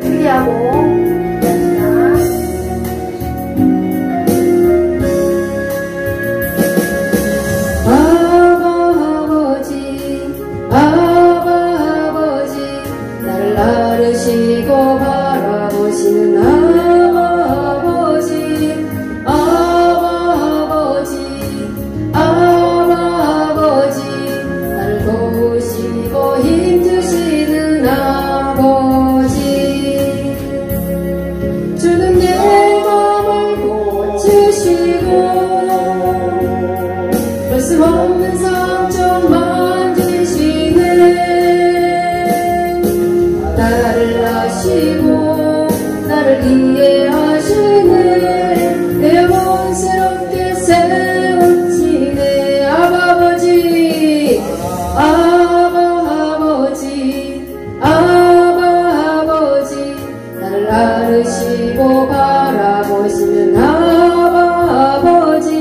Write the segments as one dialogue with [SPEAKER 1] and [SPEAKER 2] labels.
[SPEAKER 1] 준비하고 아버지 나를 나르시고 바라보시는 아버지 나를 도우시고 힘주시는 아버지 주는 내 맘을 고치시고 말씀 없는 상처 만지시네 나를 아시고 나를 이해하시네 내 원스럽게 세우시네 아버지 나를 나르시고 바라보시는 아버지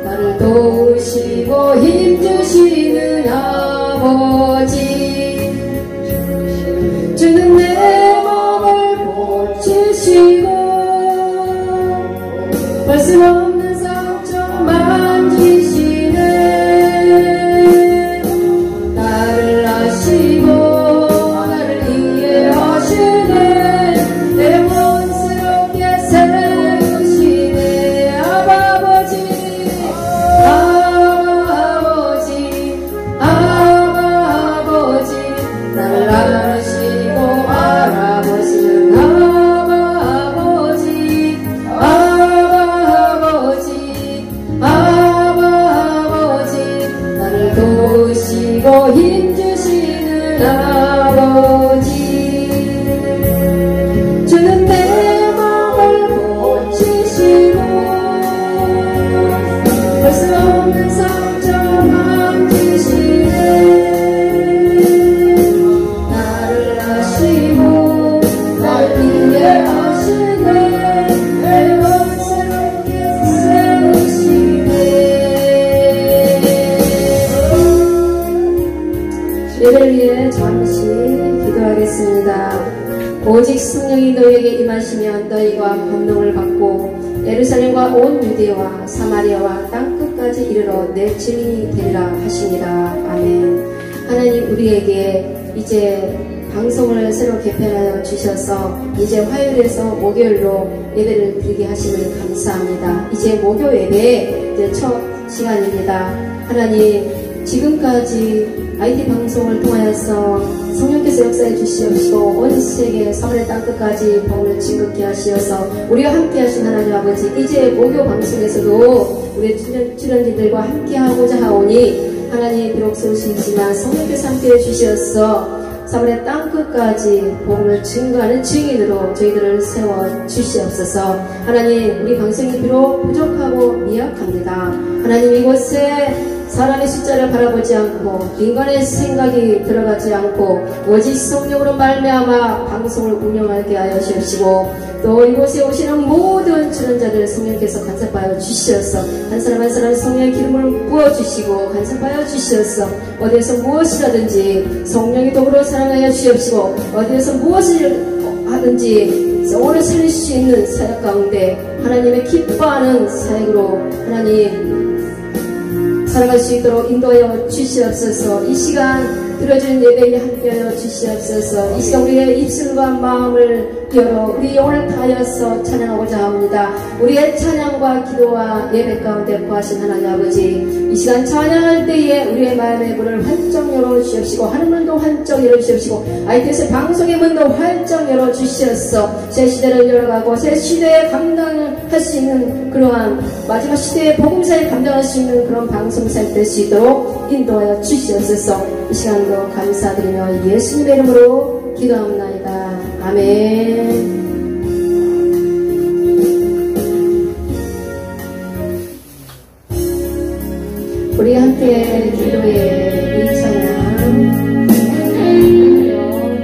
[SPEAKER 1] 나를 도우시고 힘주시는 아버지 주는 내 맘을 고치시고 말씀 없는 상처 만지시네 나를 아시고 나를 이해하시네 내 원스럽게 세우시네 아버지 나를 나르시고 바라보시는 아버지 나를 도우시고 힘주시는 아버지 주는 내 맘을 고치시고 말씀 없는 상처 만지시네 나를 아시고 나를 이해하시네 내 원스럽게 세우시네 예배를 위해 잠시 기도하겠습니다. 오직 성령이 너희에게 임하시면 너희가 권능을 받고 예루살렘과 온 유대와 사마리아와 땅끝까지 이르러 내 증인이 되리라 하시니라. 아멘. 하나님 우리에게 이제 방송을 새로 개편하여 주셔서 이제 화요일에서 목요일로 예배를 드리게 하심을 감사합니다. 이제 목요 예배 이제 첫 시간입니다. 하나님 지금까지 IT 방송을 통하여서 성령께서 역사해 주시옵시고 온 세계 사물의 땅끝까지 복음을 증거케 하시어서 우리와 함께 하신 하나님 아버지 이제 목요 방송에서도 우리 출연진들과 함께 하고자 하오니 하나님 비록 소식이지만 성령께서 함께 해주시어서 사물의 땅끝까지 복음을 증거하는 증인으로 저희들을 세워주시옵소서. 하나님 우리 방송이 비록 부족하고 미약합니다. 하나님 이곳에 사람의 숫자를 바라보지 않고 인간의 생각이 들어가지 않고 오직 성령으로 말미암아 방송을 운영하게 하여 주시옵시고 또 이곳에 오시는 모든 출연자들 성령께서 간섭하여 주시어서 한 사람 한 사람 성령의 기름을 부어주시고 간섭하여 주시어서 어디에서 무엇이라든지 성령이 도구로 사랑하여 주시옵시고 어디에서 무엇을 하든지 영혼을 살릴 수 있는 사역 가운데 하나님의 기뻐하는 사역으로 하나님 살아갈 수 있도록 인도하여 주시옵소서. 이 시간 들어준 예배에 함께하여 주시옵소서. 이 시간 우리의 입술과 마음을 열어 우리 영혼을 다하여서 찬양하고자 합니다. 우리의 찬양과 기도와 예배 가운데 거하신 하나님 아버지 이 시간 찬양할 때에 우리의 마음의 문을 활짝 열어주시옵시고 하늘문도 활짝 열어주시옵시고 ITS 방송의 문도 활짝 열어주시옵소서. 새 시대를 열어가고 새 시대에 감당을 할 수 있는 그러한 마지막 시대의 복음사에 감당할 수 있는 그런 방송사에 될 수 있도록 인도하여 주시옵소서. 이 시간도 감사드리며 예수님의 이름으로 기도합나이다. 아멘. 우리 함께 기도의 이 찬양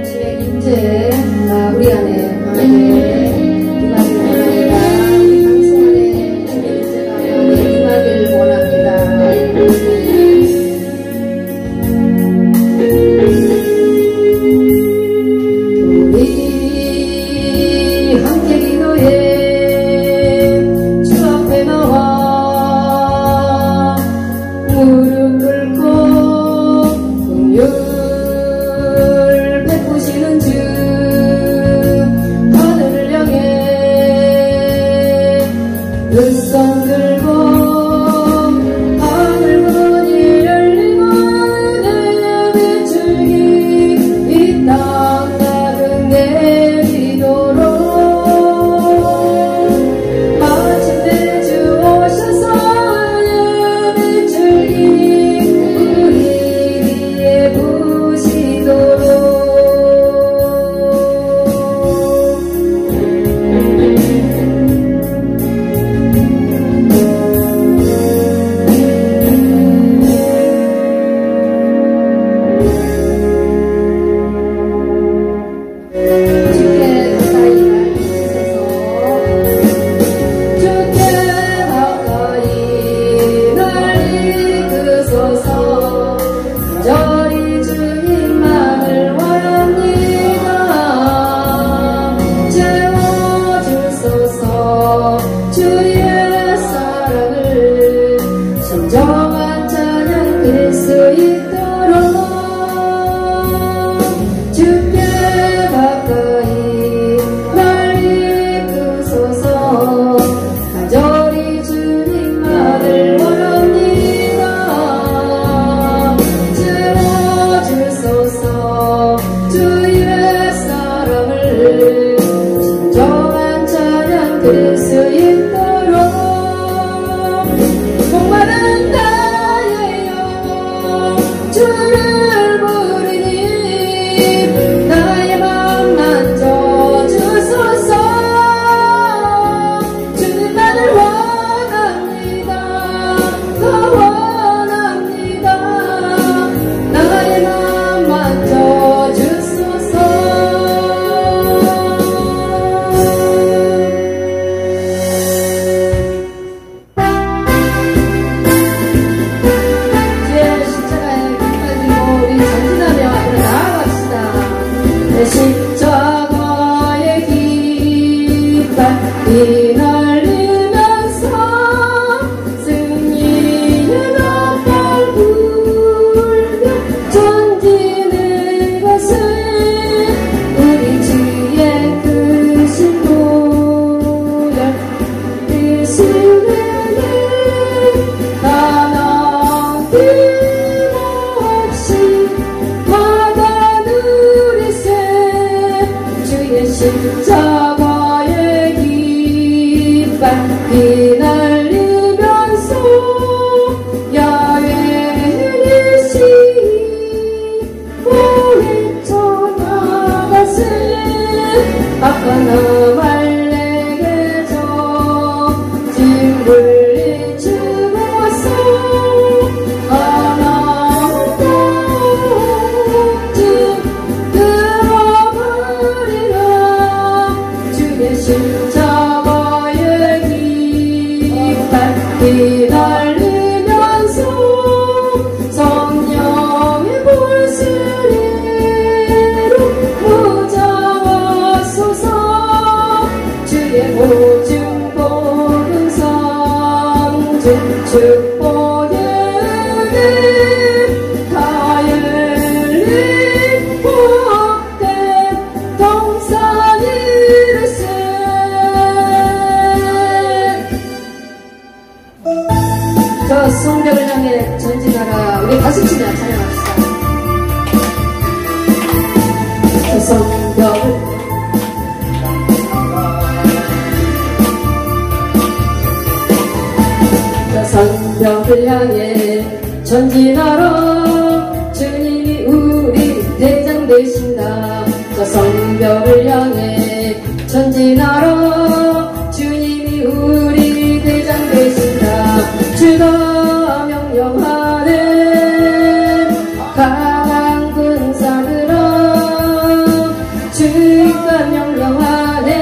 [SPEAKER 1] 주의 임재 우리 안에 임하길 원합니다. 이 방송 안에 주의 임재가 임하길 원합니다. 들고 하늘문이 열리고 내 비출기 이 땅 나는 내리도록 마침내 주 오셔서 내 비출기 우리 위에 부시도록 저리 주님만을 원합니다. 채워주소서 주의 사랑을 진정한 찬양 드릴 수 있도록 주께 가까이 날 이끄소서 간절히 주님만을 원합니다. 주소서 주의 사랑을 진정한 찬양 드릴 수 있도록 목마른 나의 영혼 주를 부르니 나의 맘 만져주소서 주님만을 원합니다. 더 원합니다. 나의 맘 만져주소서. 이제 십자가에 가지고 우리 전진하며 앞으로 나아갑시다. 내 십자가의 깃발 휘날리면서 승리의 깃발 불며 전진의 것을 우리 주의 크신 보혈 이스라엘의 가나안 힘없이 마다 누리세 주의 십자가의 깃발 휘날리면서 야외의 시 오해쳐 나가세 아까나 말레게 진 물리 죽어서 하나도 들어버리라 주의 십자가의 깃발 휘날리면서 성령의 불씨로 무장하소서 주의 보증 복음 성주 축복의 은혜 다 열린 복된 동산 이르세. 저 성벽을 향해 전진하라. 우리 가슴치며 찬양합시다. 저 성벽을 성벽을 향해 전진하라. 주님이 우리 대장 되신다. 저 성벽을 향해 전진하라. 주님이 우리 대장 되신다. 주가 명령하네 강한 군사들아 주가 명령하네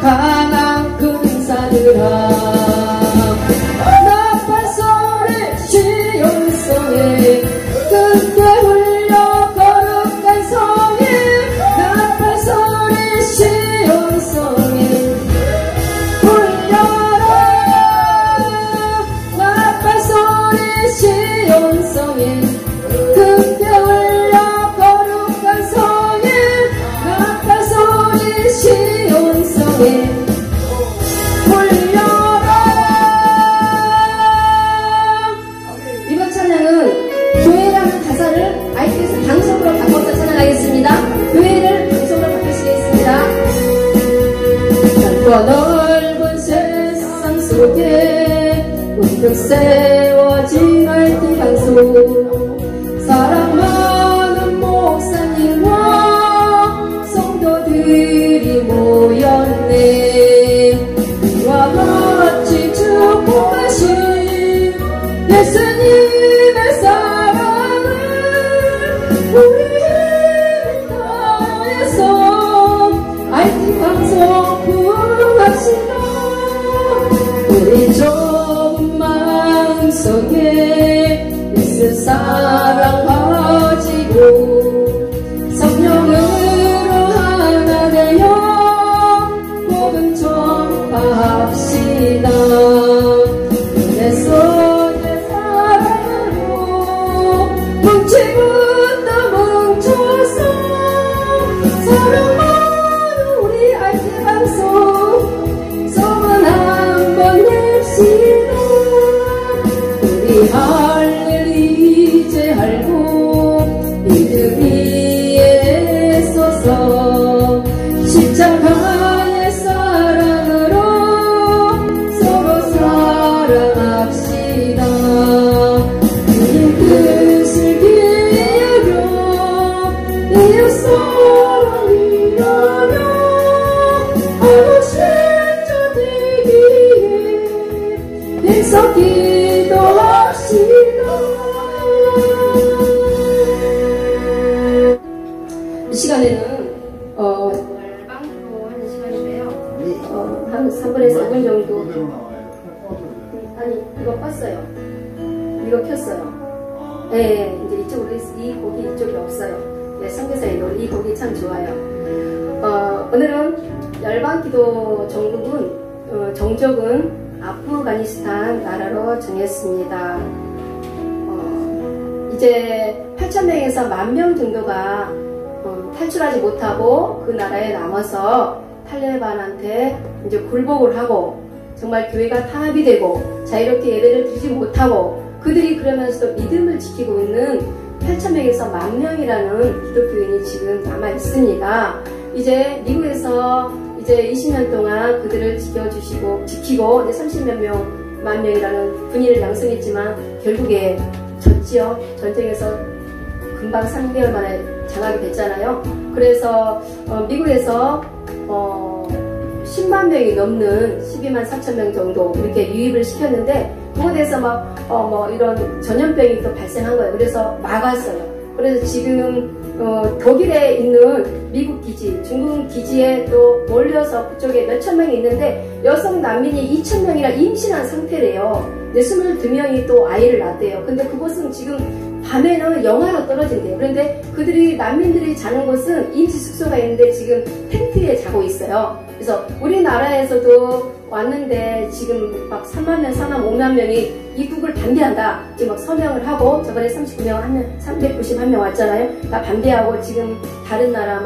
[SPEAKER 1] 강한 군사들아 크게 울려 거룩한 성에 나팔 소리 시온 성에 울려라. 속에 문득 세워진 IT 방송 사랑 많은 목사님과 성도들이 모였네. 이와 같이 축복하신 예수님의 사랑을 우리의 땅에서 IT 방송 부흥합시다. 우리 좁은 마음속에 예수 사랑 가지고 성령으로 하나 되어 복음 전파합시다. 내 손에 사랑으로 뭉치고 또 뭉쳐서 사랑하는 우리 IT 방송 소문 한번 냅시다. 우리 할 일 이제 알고 믿음 위에 서서 십자가의 사랑으로 서로 사랑합시다. 주님 뜻을 기하며 이웃 사랑 일하며 하루 생자 되기에 애써 기도합시다. 이 시간에는 열방으로 하는 시간인데요. 한 3분에서 5분 정도. 아니 이거 껐어요. 이거 켰어요. 네, 이제 이쪽으로 이 곡이 이쪽에 없어요. 네, 선교사의 노래 이 곡이 참 좋아요. 오늘은 열방기도 정족은 아프가니스탄 나라로 정했습니다. 이제 8,000명에서 10,000명 정도가 탈출하지 못하고 그 나라에 남아서 탈레반한테 이제 굴복을 하고 정말 교회가 탄압이 되고 자유롭게 예배를 드리지 못하고 그들이 그러면서도 믿음을 지키고 있는 8,000명에서 10,000명이라는 기독교인이 지금 남아 있습니다. 이제 미국에서 이제 20년 동안 그들을 지키고 이제 30몇 명, 10,000명이라는 군인을 양성했지만 결국에 졌지요. 전쟁에서 금방 3개월 만에 장악이 됐잖아요. 그래서 미국에서 10만 명이 넘는 12만 4천 명 정도 이렇게 유입을 시켰는데 그거에 대해서 이런 전염병이 또 발생한 거예요. 그래서 막았어요. 그래서 지금 독일에 있는 미국 기지, 중국 기지에 또 몰려서 그쪽에 몇천 명이 있는데 여성 난민이 2,000명이나 임신한 상태래요. 근데 22명이 또 아이를 낳았대요. 근데 그곳은 지금 밤에는 영하로 떨어진대요. 그런데 그들이 난민들이 자는 곳은 임시 숙소가 있는데 지금 텐트에 자고 있어요. 그래서 우리나라에서도 왔는데 지금 막 3만 명, 4만 5만 명이 입국을 반대한다. 지금 막 서명을 하고 저번에 391명 왔잖아요. 다 반대하고 지금 다른 나라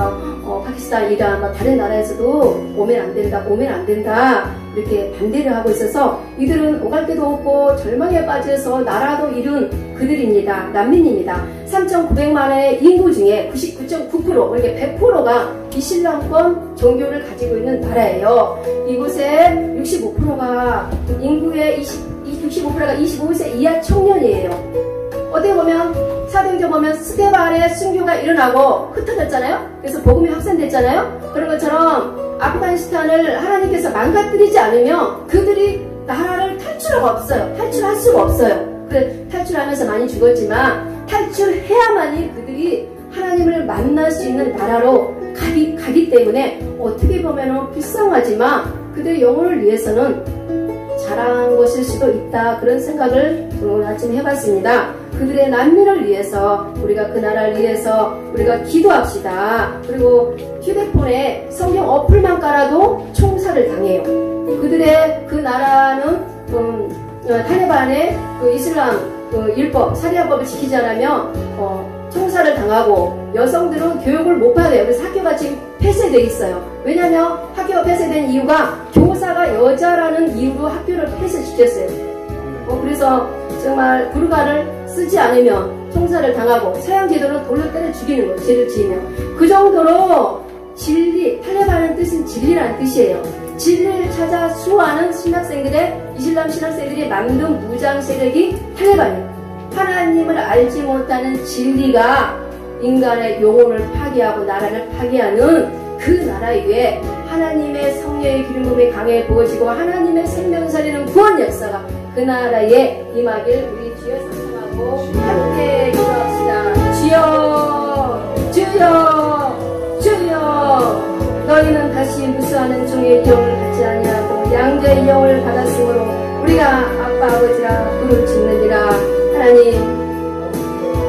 [SPEAKER 1] 파키스탄, 이란 다른 나라에서도 오면 안 된다. 이렇게 반대를 하고 있어서 이들은 오갈 데도 없고 절망에 빠져서 나라도 잃은 그들입니다. 난민입니다. 3,900만의 인구 중에 99.9% 이렇게 100%가 이슬람권 종교를 가지고 있는 나라예요. 이곳에 65%가 인구의 65%가 25세 이하 청년이에요. 어떻게 보면 사도행전 보면 스데반의 순교가 일어나고 흩어졌잖아요. 그래서 복음이 확산됐잖아요. 그런 것처럼 아프가니스탄을 하나님께서 망가뜨리지 않으면 그들이 나라를 탈출할 수가 없어요. 그래서 탈출하면서 많이 죽었지만 탈출해야만이 그들이 하나님을 만날 수 있는 나라로 가기 때문에 어떻게 보면 불쌍하지만 그들의 영혼을 위해서는 잘한 것일 수도 있다. 그런 생각을 오늘 아침 해봤습니다. 그들의 난민을 위해서 우리가 그 나라를 위해서 우리가 기도합시다. 그리고 휴대폰에 성경 어플만 깔아도 총살을 당해요. 그들의 그 나라는 탈레반의 그 이슬람 율법 사리아법을 지키지 않으면 총살을 당하고 여성들은 교육을 못 받아요. 그래서 학교가 지금 폐쇄되어 있어요. 왜냐하면 학교가 폐쇄된 이유가 교사가 여자라는 이유로 학교를 폐쇄시켰어요. 그래서 정말 불가를 쓰지 않으면 총살을 당하고 서양 제도는 돌로 때려 죽이는 거예요. 죄를 지으면. 그 정도로 진리, 탈레반의 뜻은 진리라는 뜻이에요. 진리를 찾아 수호하는 신학생들의 이슬람 신학생들이 만든 무장 세력이 탈레반이에요. 하나님을 알지 못하는 진리가 인간의 영혼을 파괴하고 나라를 파괴하는 그 나라 위에 하나님의 성령의 기름 부음이 강해 부어지고 하나님의 생명 살리는 구원 역사가 그 나라에 임하길 우리 주여 상상하고 함께 기도합시다. 주여 주여 주여 너희는 다시 무수하는 종의 영을 받지 아니하고 양자의 영을 받았으므로 우리가 아빠 아버지라 부르짖느니라. 하나님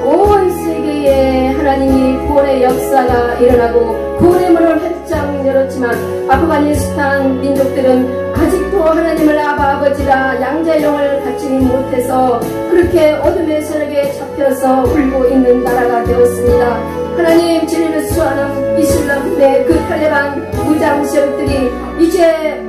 [SPEAKER 1] 온 세계에 하나님이 구원의 역사가 일어나고 구원의 문을 활짝 열었지만 아프가니스탄 민족들은 아직도 하나님을 아버지라 양자의 영을 갖지 못해서 그렇게 어둠의 세력에 잡혀서 울고 있는 나라가 되었습니다. 하나님 진리를 수호하는 이슬람의 그 탈레반 무장 세력들이 이제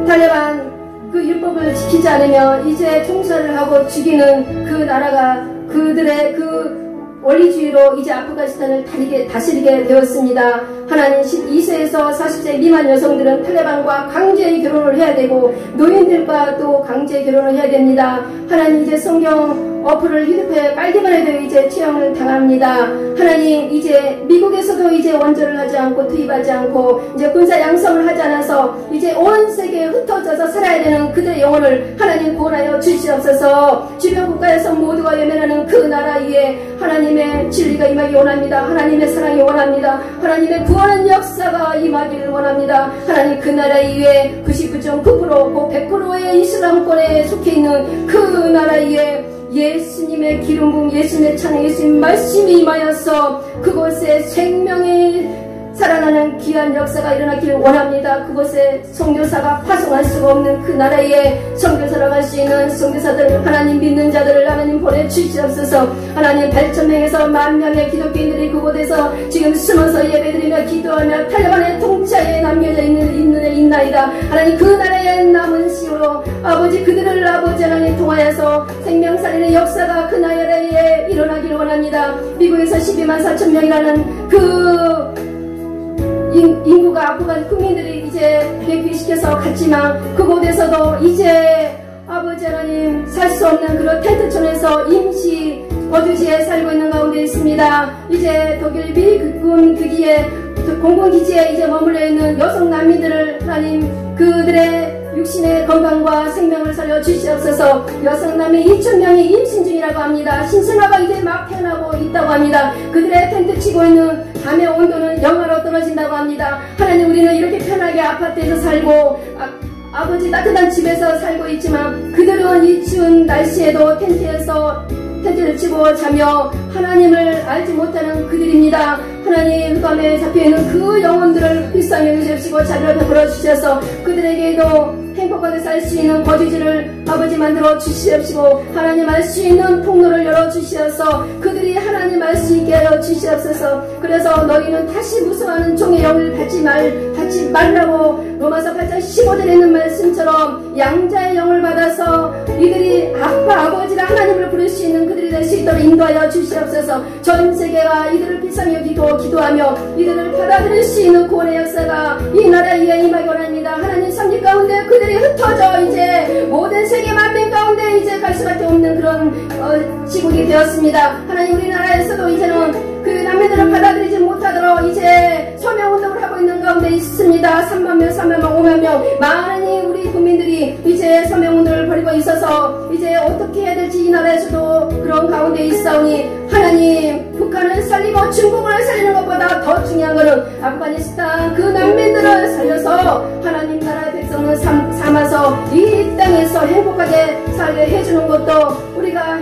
[SPEAKER 1] 탈레반 그 율법을 지키지 않으면 이제 총살을 하고 죽이는 그 나라가 그들의 그 원리주의로 이제 아프가니스탄을 다스리게 되었습니다. 하나님 12세에서 40세 미만 여성들은 탈레반과 강제 결혼을 해야 되고 노인들과 또 강제 결혼을 해야 됩니다. 하나님 이제 성경 어플을 휴대폰에 깔기만 해도 이제 체험을 당합니다. 하나님 이제 미국에서도 이제 원조를 하지 않고 투입하지 않고 이제 군사 양성을 하지 않아서 이제 온 세계에 흩어져서 살아야 되는 그들의 영혼을 하나님 구원하여 주시옵소서. 주변 국가에서 모두가 외면하는 그 나라 위에 하나님의 진리가 임하기 원합니다. 하나님의 사랑이 원합니다. 하나님의 구원의 역사가 임하기를 원합니다. 하나님 그 나라 위에 99.9% 꼭 100%의 이슬람권에 속해 있는 그 나라 위에 예수님의 기름 부음, 예수님의 찬양, 예수님 말씀이 임하여서 그곳에 생명이 살아나는 귀한 역사가 일어나기를 원합니다. 그곳에 선교사가 파송할 수가 없는 그 나라에 선교사로 갈 수 있는 선교사들, 하나님 믿는 자들을 하나님 보내주시옵소서. 하나님 8,000명에서 10,000명의 기독교인들이 그곳에서 지금 숨어서 예배드리며 기도하며 탈레반의 통치하에 남겨져 있나이다. 하나님 그 나라의 남은 시로 아버지 그들을 아버지 하나님 통하여서 생명 살리는 역사가 그 나라에 일어나기를 원합니다. 미국에서 124,000명이라는 그 인구가 아프간 국민들이 이제 대피시켜서 갔지만 그곳에서도 이제 아버지 하나님 살 수 없는 그런 텐트촌에서 임시 거주지에 살고 있는 가운데 있습니다. 이제 독일 미군 기지에 공군기지에 이제 머물러 있는 여성 난민들을 하나님 그들의 육신의 건강과 생명을 살려 주시옵소서. 여성 난민 2,000명이 임신 중이라고 합니다. 신생아가 이제 막 태어나고 있다고 합니다. 그들의 텐트 치고 있는 밤의 온도는 영하로 떨어진다고 합니다. 하나님 우리는 이렇게 편하게 아파트에서 살고 아버지 따뜻한 집에서 살고 있지만 그들은 이 추운 날씨에도 텐트를 치고 자며 하나님을 알지 못하는 그들입니다. 하나님 흑암에 잡혀있는 그 영혼들을 불쌍히 여기시고 자비로 베풀어 주셔서 그들에게도 행복하게 살 수 있는 거주지를 아버지 만들어 주시옵시고 하나님 알 수 있는 통로를 열어 주시어서 그들이 하나님 알 수 있게 하여 주시옵소서. 그래서 너희는 다시 무서워하는 종의 영을 받지 말라고 로마서 8장 15절에 있는 말씀처럼 양자의 영을 받아서 이들이 아빠 아버지라 하나님을 부를 수 있는 그들이 될 수 있도록 인도하여 주시옵소서. 전 세계가 이들을 불쌍히 여기고 기도하며 이들을 받아들일 수 있는 구원의 역사가 이 나라에 임하기 원합니다. 하나님 섭리 가운데 그들이 흩어져 이제 모든 세계 만민 가운데 이제 갈 수밖에 없는 그런 시국이 되었습니다. 하나님 우리나라에서도 이제는 그 난민들을 받아들이지 못하도록 이제 서명운동을 하고 있는 가운데 있습니다. 3만 명, 4만 명, 5만 명 많은 우리 국민들이 이제 서명운동을 벌이고 있어서 이제 어떻게 해야 될지 이 나라에서도 그런 가운데 있사오니 하나님 북한을 살리고 중국을 살리는 것보다 더 중요한 것은 아프가니스탄 그 난민들을 살려서 하나님 나라의 백성을 삼아서 이 땅에서 행복하게 살게 해주는 것도 우리가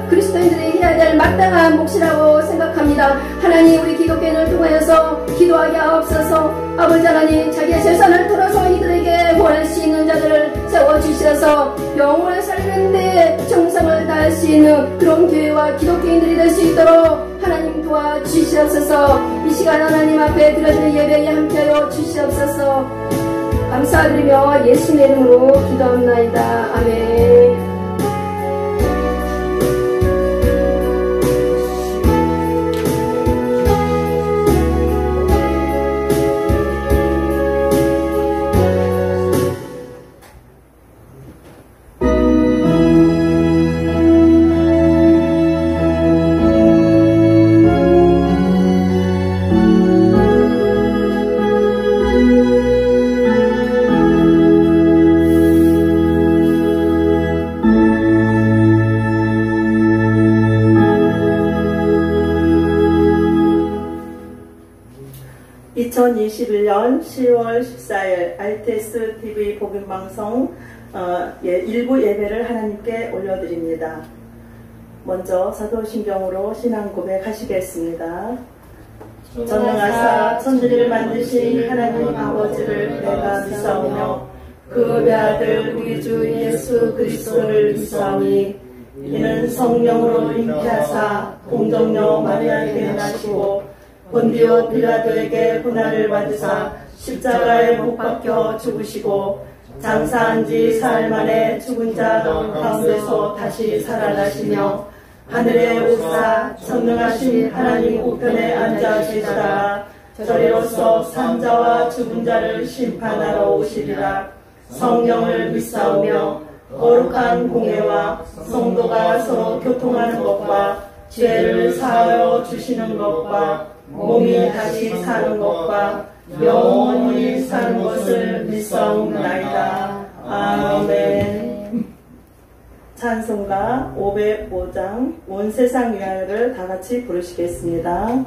[SPEAKER 1] 그리스도인들이 해야 될 마땅한 몫이라고 생각합니다. 하나님 우리 기독교인을 통하여서 기도하게 하옵소서. 아버지 하나님 자기의 재산을 털어서 이들에게 보낼 수 있는 자들을 세워주셔서 영혼을 살리는데 정성을 다할 수 있는 그런 교회와 기독교인들이 될 수 있도록 하나님 도와주시옵소서. 이 시간 하나님 앞에 드려지는 예배에 함께하여 주시옵소서. 감사드리며 예수님의 이름으로 기도합나이다. 아멘.
[SPEAKER 2] 2021년 10월 14일 RTS TV 복음방송 일부 예배를 하나님께 올려드립니다. 먼저 사도신경으로 신앙 고백하시겠습니다. 전능하사 천지를 만드신 하나님 아버지를 내가 믿사오며 그 배아들 우리 주 예수 그리스도를 믿사오니 이는 성령으로 잉태하사 동정녀 마리아에게 나시고 본디오 빌라도에게 고난을 받으사 십자가에 못 박혀 죽으시고 장사한 지 사흘 만에 죽은 자 가운데서 다시 살아나시며 하늘에 오사 전능하신 하나님 우편에 앉아 계시다가 저리로서 산자와 죽은 자를 심판하러 오시리라. 성령을 믿사오며 거룩한 공회와 성도가 서로 교통하는 것과 죄를 사하여 주시는 것과 몸이 다시 사는 것과 영원히 사는 것을 믿사옵나이다. 아멘. 찬송가 505장 온 세상 위하여를 다 같이 부르시겠습니다.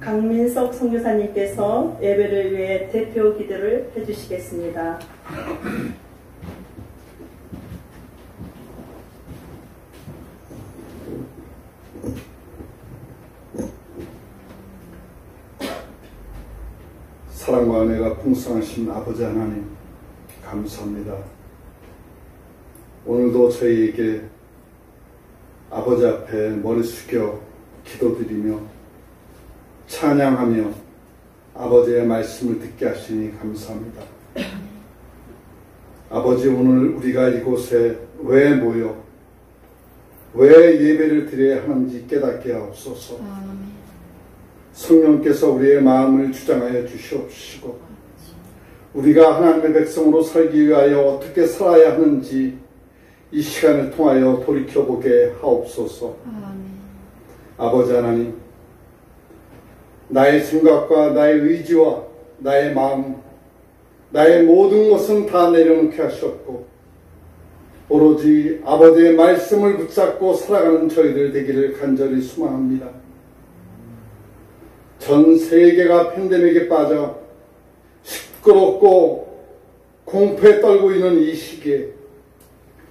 [SPEAKER 2] 강민석 선교사님께서 예배를 위해 대표 기도를 해주시겠습니다.
[SPEAKER 3] 사랑과 은혜가 풍성하신 아버지 하나님 감사합니다. 오늘도 저희에게 아버지 앞에 머리 숙여 기도드리며 찬양하며 아버지의 말씀을 듣게 하시니 감사합니다. 아버지, 오늘 우리가 이곳에 왜 모여 왜 예배를 드려야 하는지 깨닫게 하옵소서. 성령께서 우리의 마음을 주장하여 주시옵시고 우리가 하나님의 백성으로 살기 위하여 어떻게 살아야 하는지 이 시간을 통하여 돌이켜보게 하옵소서. 아버지 하나님, 나의 생각과 나의 의지와 나의 마음, 나의 모든 것은 다 내려놓게 하셨고 오로지 아버지의 말씀을 붙잡고 살아가는 저희들 되기를 간절히 소망합니다. 전 세계가 팬데믹에 빠져 시끄럽고 공포에 떨고 있는 이 시기에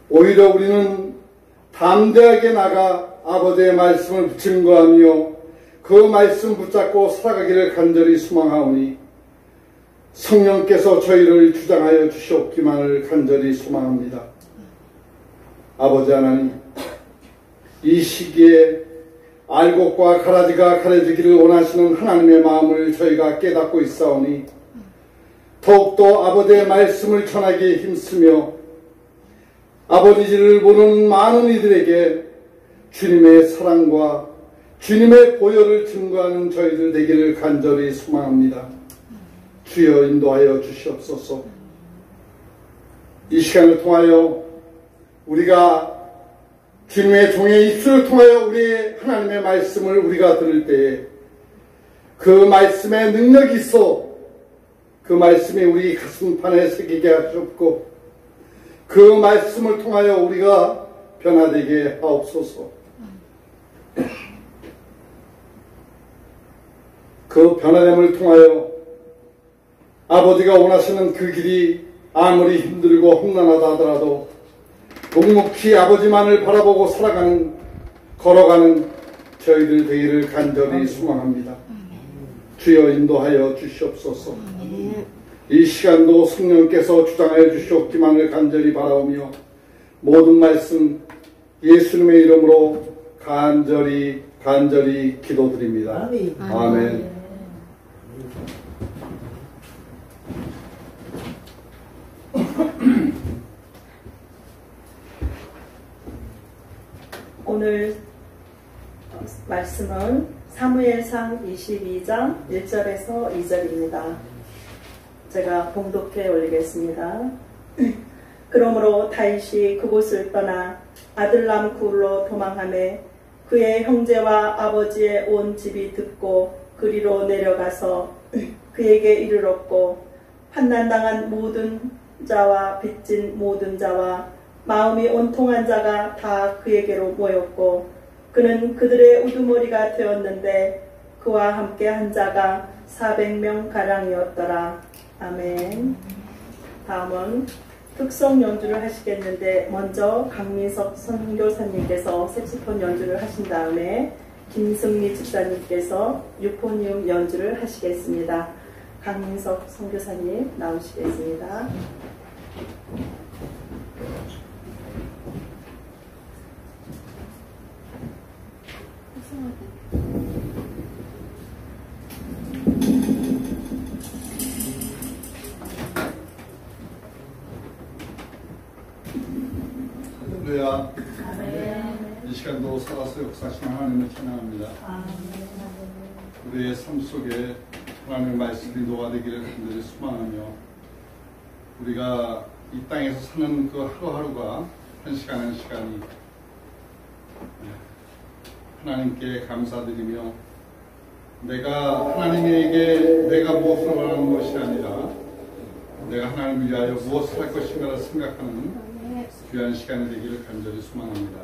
[SPEAKER 3] 오히려 우리는 담대하게 나가 아버지의 말씀을 증거하며 그 말씀 붙잡고 살아가기를 간절히 소망하오니 성령께서 저희를 주장하여 주시옵기만을 간절히 소망합니다. 아버지 하나님, 이 시기에 알곡과 가라지가 가려지기를 원하시는 하나님의 마음을 저희가 깨닫고 있사오니 더욱더 아버지의 말씀을 전하기에 힘쓰며 아버지를 보는 많은 이들에게 주님의 사랑과 주님의 보혈을 증거하는 저희들 되기를 간절히 소망합니다. 주여 인도하여 주시옵소서. 이 시간을 통하여 우리가 주님의 종의 입술을 통하여 우리의 하나님의 말씀을 우리가 들을 때에 그 말씀에 능력이 있어 그 말씀이 우리 가슴판에 새기게 하시옵고 그 말씀을 통하여 우리가 변화되게 하옵소서. 그 변화됨을 통하여 아버지가 원하시는 그 길이 아무리 힘들고 험난하다 하더라도 묵묵히 아버지만을 바라보고 살아가는 걸어가는 저희들 되기를 간절히 소망합니다. 주여 인도하여 주시옵소서. 이 시간도 성령께서 주장하여 주시옵기만을 간절히 바라오며 모든 말씀 예수님의 이름으로 간절히 기도드립니다. 아멘.
[SPEAKER 2] 오늘 말씀은 사무엘상 22장 1절에서 2절입니다. 제가 봉독해 올리겠습니다. 그러므로 다윗이 그곳을 떠나 아들람 굴로 도망하매 그의 형제와 아버지의 온 집이 듣고 그리로 내려가서 그에게 이르렀고 환난당한 모든 자와 빚진 모든 자와 마음이 온통한 자가 다 그에게로 모였고 그는 그들의 우두머리가 되었는데 그와 함께 한 자가 400명 가량이었더라. 아멘. 다음은 특성 연주를 하시겠는데 먼저 강민석 선교사님께서 색소폰 연주를 하신 다음에 김승미 집사님께서 유포니움 연주를 하시겠습니다. 강민석 선교사님 나오시겠습니다.
[SPEAKER 3] 할렐루야. 이 시간도 살아서 역사하시는 하나님을 찬양합니다. 우리의 삶 속에 하나님의 말씀이 녹아되기를 간절히 소망하며 우리가 이 땅에서 사는 그 하루하루가 한 시간 한 시간이 하나님께 감사드리며 내가 하나님에게 내가 무엇을 원하는 것이 아니라 내가 하나님을 위하여 무엇을 할 것인가를 생각하는 귀한 시간이 되기를 간절히 소망합니다.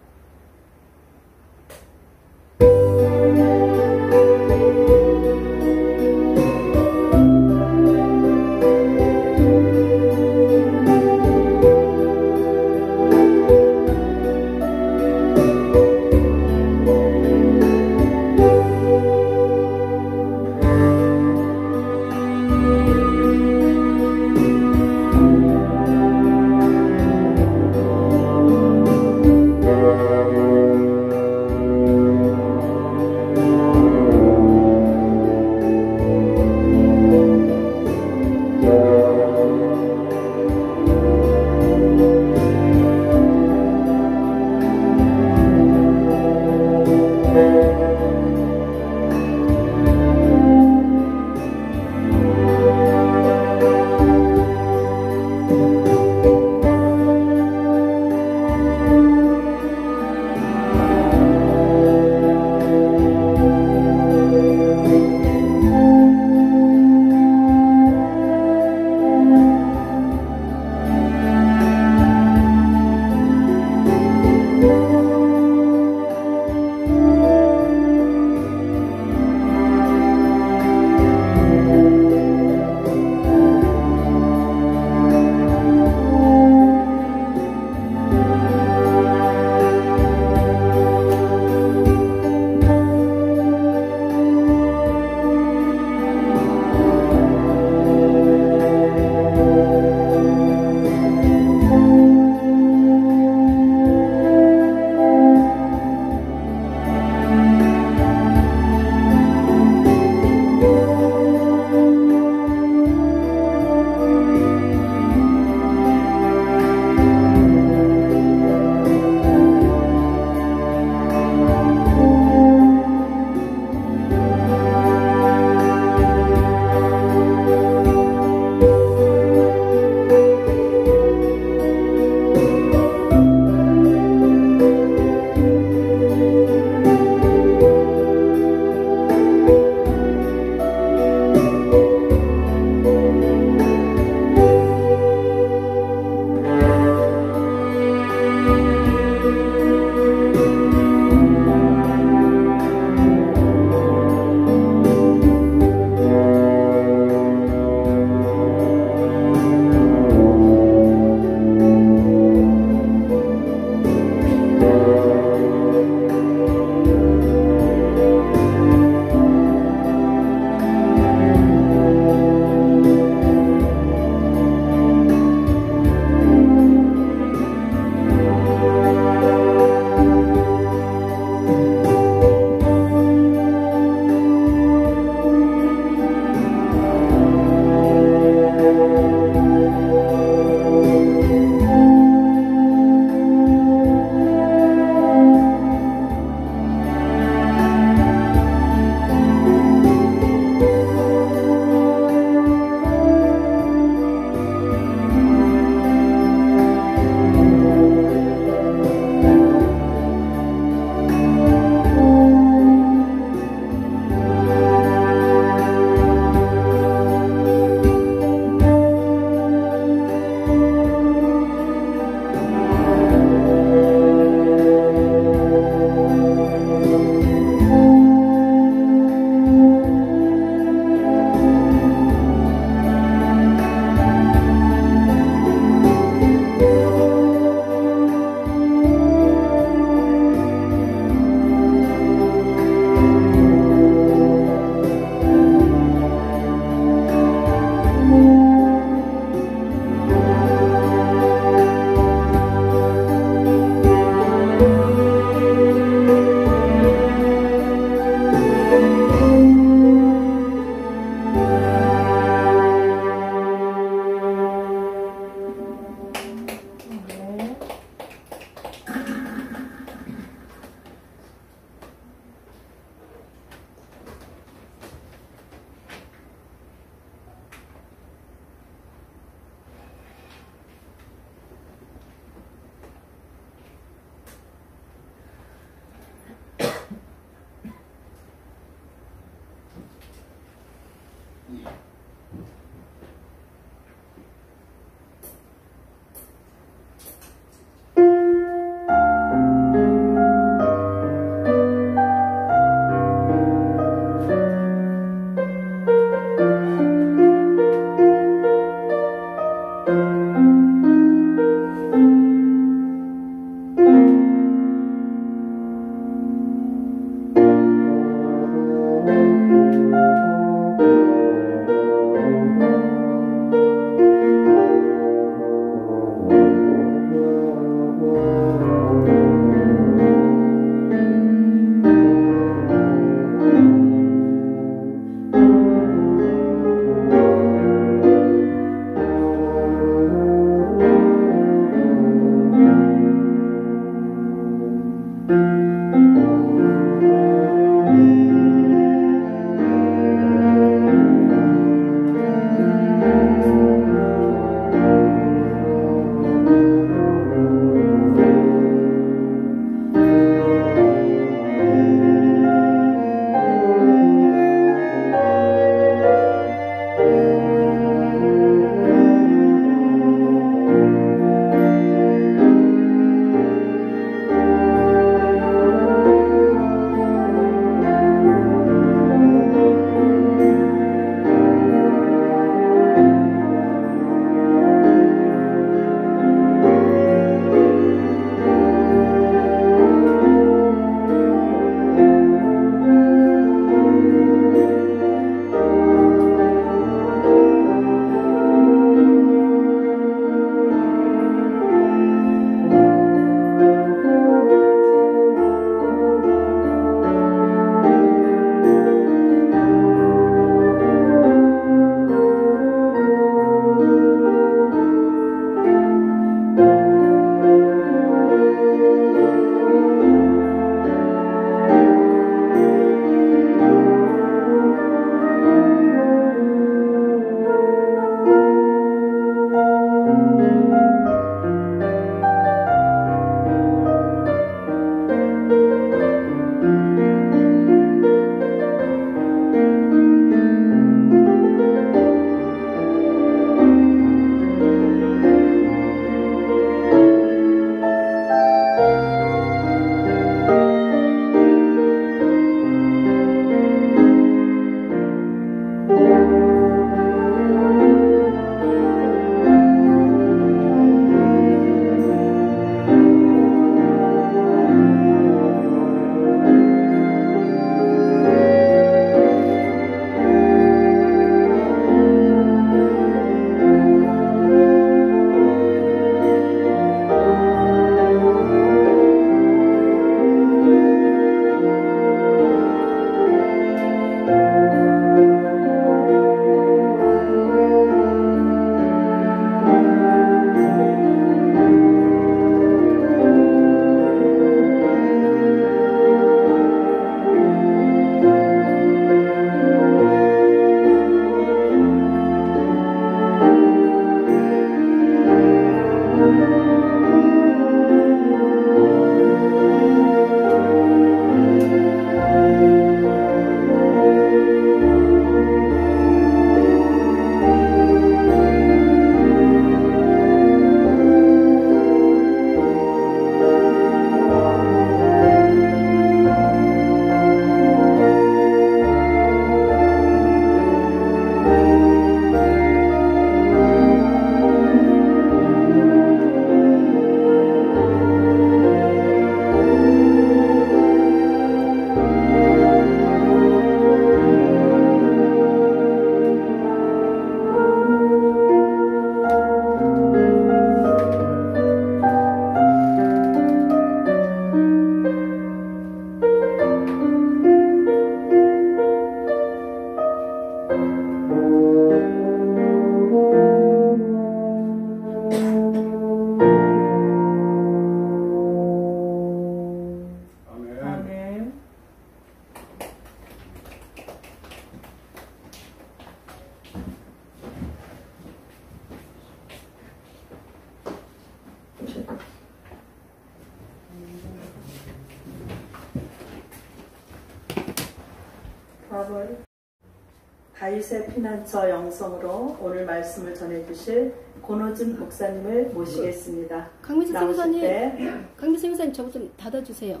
[SPEAKER 2] 다윗의 피난처 영성으로 오늘 말씀을 전해주실 권호준 목사님을 모시겠습니다.
[SPEAKER 4] 강민수
[SPEAKER 2] 나오실
[SPEAKER 4] 선생님,
[SPEAKER 2] 때
[SPEAKER 4] 강민수 목사님 저거 좀 닫아주세요.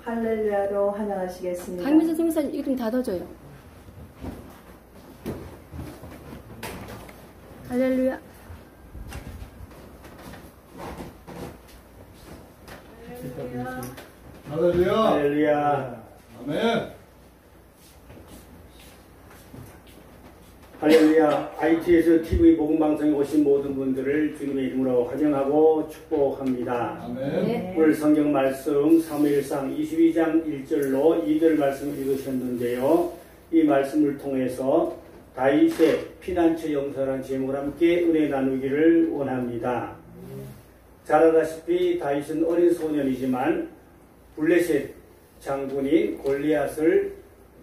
[SPEAKER 2] 할렐루야로 환영하시겠습니다.
[SPEAKER 4] 강민수 목사님 이거 좀 닫아줘요. 할렐루야.
[SPEAKER 3] 할렐루야.
[SPEAKER 5] 할렐루야.
[SPEAKER 3] 아멘.
[SPEAKER 5] 할렐루야. IT에서 TV 복음방송에 오신 모든 분들을 주님의 이름으로 환영하고 축복합니다.
[SPEAKER 3] 아멘.
[SPEAKER 5] 오늘 성경 말씀 사무엘상 22장 1절로 2절 말씀을 읽으셨는데요. 이 말씀을 통해서 다윗의 피난처 영서라는 제목을 함께 은혜 나누기를 원합니다. 잘 알다시피 다윗은 어린 소년이지만 블레셋 장군인 골리앗을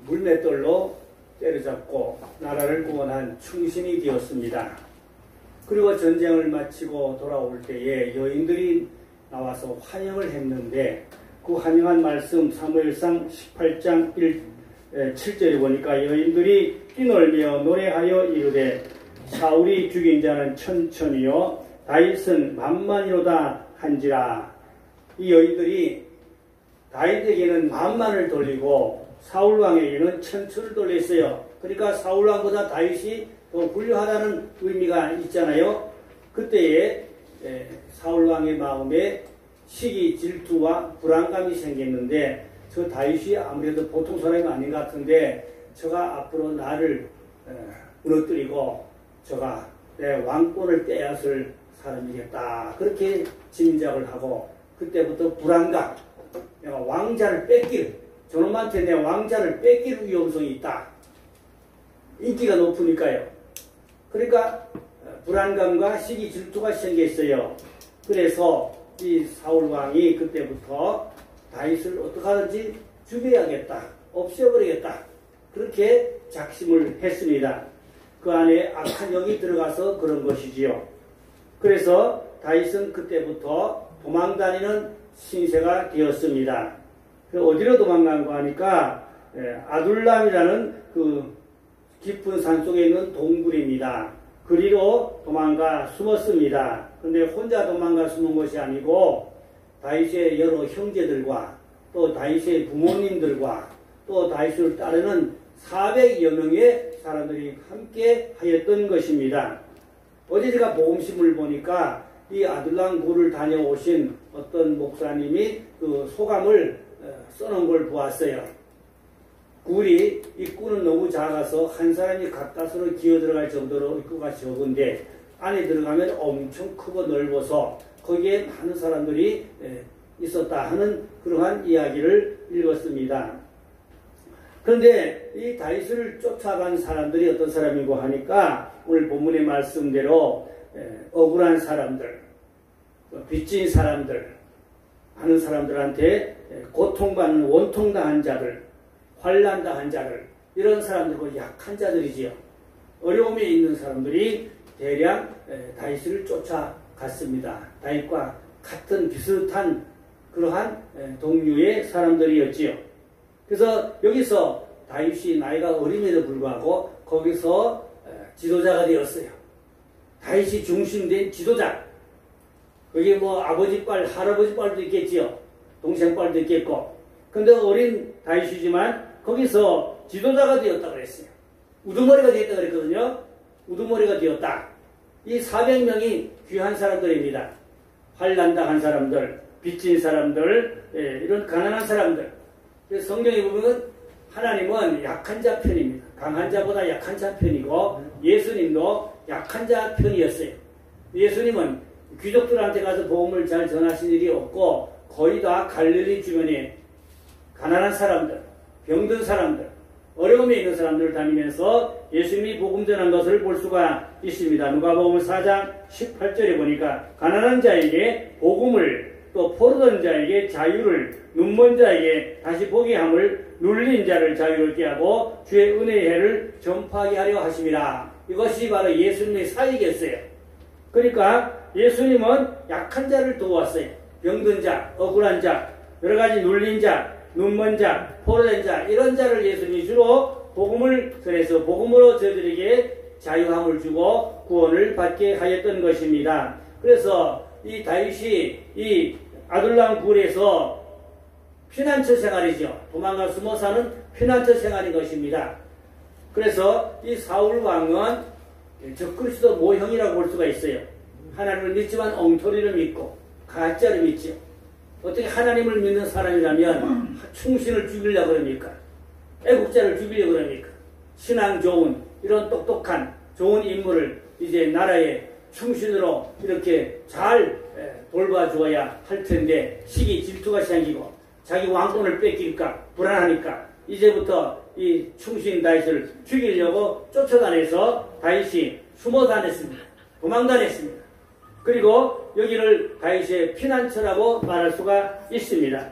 [SPEAKER 5] 물맷돌로 때려잡고 나라를 구원한 충신이 되었습니다. 그리고 전쟁을 마치고 돌아올 때에 여인들이 나와서 환영을 했는데 그 환영한 말씀 사무엘상 18장 7절에 보니까 여인들이 뛰놀며 노래하여 이르되 사울이 죽인 자는 천천히요 다윗은 만만이로다 한지라. 이 여인들이 다윗에게는 만만을 돌리고 사울 왕에게는 천천을 돌렸어요. 그러니까 사울 왕보다 다윗이 더 훌륭하다는 의미가 있잖아요. 그때에 사울 왕의 마음에 시기, 질투와 불안감이 생겼는데 저 다윗이 아무래도 보통 사람이 아닌 것 같은데 저가 앞으로 나를 무너뜨리고 저가 내 왕권을 빼앗을 사람이겠다. 그렇게 짐작을 하고 그때부터 불안감, 내가 왕자를 저놈한테 내 왕자를 뺏길 위험성이 있다. 인기가 높으니까요. 그러니까 불안감과 시기 질투가 생겼어요. 그래서 이 사울 왕이 그때부터 다윗을 어떻게 하든지 죽여야겠다. 없애버리겠다. 그렇게 작심을 했습니다. 그 안에 악한 영이 들어가서 그런 것이지요. 그래서 다윗은 그때부터 도망다니는 신세가 되었습니다. 어디로 도망간 거 하니까 아둘람이라는 그 깊은 산속에 있는 동굴입니다. 그리로 도망가 숨었습니다. 그런데 혼자 도망가 숨은 것이 아니고 다윗의 여러 형제들과 또 다윗의 부모님들과 또 다윗을 따르는 400여 명의 사람들이 함께 하였던 것입니다. 어제 제가 복음심을 보니까 이 아둘람 굴을 다녀오신 어떤 목사님이 그 소감을 써놓은 걸 보았어요. 굴이 입구는 너무 작아서 한 사람이 가까스로 기어 들어갈 정도로 입구가 적은데 안에 들어가면 엄청 크고 넓어서 거기에 많은 사람들이 있었다 하는 그러한 이야기를 읽었습니다. 그런데 이 다윗을 쫓아간 사람들이 어떤 사람이고 하니까 오늘 본문의 말씀대로 억울한 사람들, 빚진 사람들, 많은 사람들한테 고통받는 원통당한 자들, 환난당한 자들, 이런 사람들과 약한 자들이지요. 어려움에 있는 사람들이 대량 다윗을 쫓아갔습니다. 다윗과 같은 비슷한 그러한 동류의 사람들이었지요. 그래서 여기서 다윗이 나이가 어림에도 불구하고 거기서 지도자가 되었어요. 다윗이 중심된 지도자. 거기 뭐 아버지 빨, 할아버지 빨도 있겠지요. 동생 빨도 있겠고. 근데 어린 다윗이지만 거기서 지도자가 되었다 그랬어요. 우두머리가 되었다 그랬거든요. 우두머리가 되었다. 이 400명이 귀한 사람들입니다. 환난당한 사람들, 빚진 사람들, 이런 가난한 사람들. 그래서 성경에 보면 하나님은 약한 자 편입니다. 강한 자보다 약한 자 편이고 예수님도 약한 자 편이었어요. 예수님은 귀족들한테 가서 복음을 잘 전하신 일이 없고 거의 다 갈릴리 주변에 가난한 사람들, 병든 사람들, 어려움에 있는 사람들을 다니면서 예수님이 복음 전한 것을 볼 수가 있습니다. 누가복음 4장 18절에 보니까 가난한 자에게 복음을, 또 포로된 자에게 자유를, 눈먼 자에게 다시 보게 함을, 눌린 자를 자유롭게 하고 주의 은혜의 해를 전파하게 하려 하심이라. 이것이 바로 예수님의 사역이었어요. 그러니까 예수님은 약한 자를 도왔어요. 병든 자, 억울한 자, 여러 가지 눌린 자, 눈먼 자, 포로된 자, 이런 자를 예수님이 주로 복음을 전해서 복음으로 저들에게 자유함을 주고 구원을 받게 하였던 것입니다. 그래서 이 다윗이 이 아둘람 굴에서 피난처 생활이죠. 도망가 숨어 사는 피난처 생활인 것입니다. 그래서 이 사울 왕은 적그리스도 모형이라고 볼 수가 있어요. 하나님을 믿지만 엉터리를 믿고 가짜를 믿죠. 어떻게 하나님을 믿는 사람이라면 충신을 죽이려고 그럽니까? 애국자를 죽이려고 그럽니까? 신앙 좋은 이런 똑똑한 좋은 인물을 이제 나라의 충신으로 이렇게 잘 돌봐주어야 할 텐데 시기 질투가 생기고 자기 왕권을 뺏길까 불안하니까 이제부터 이 충신 다윗을 죽이려고 쫓아다녀서 다윗이 숨어 다녔습니다. 도망 다녔습니다. 그리고 여기를 다윗의 피난처라고 말할 수가 있습니다.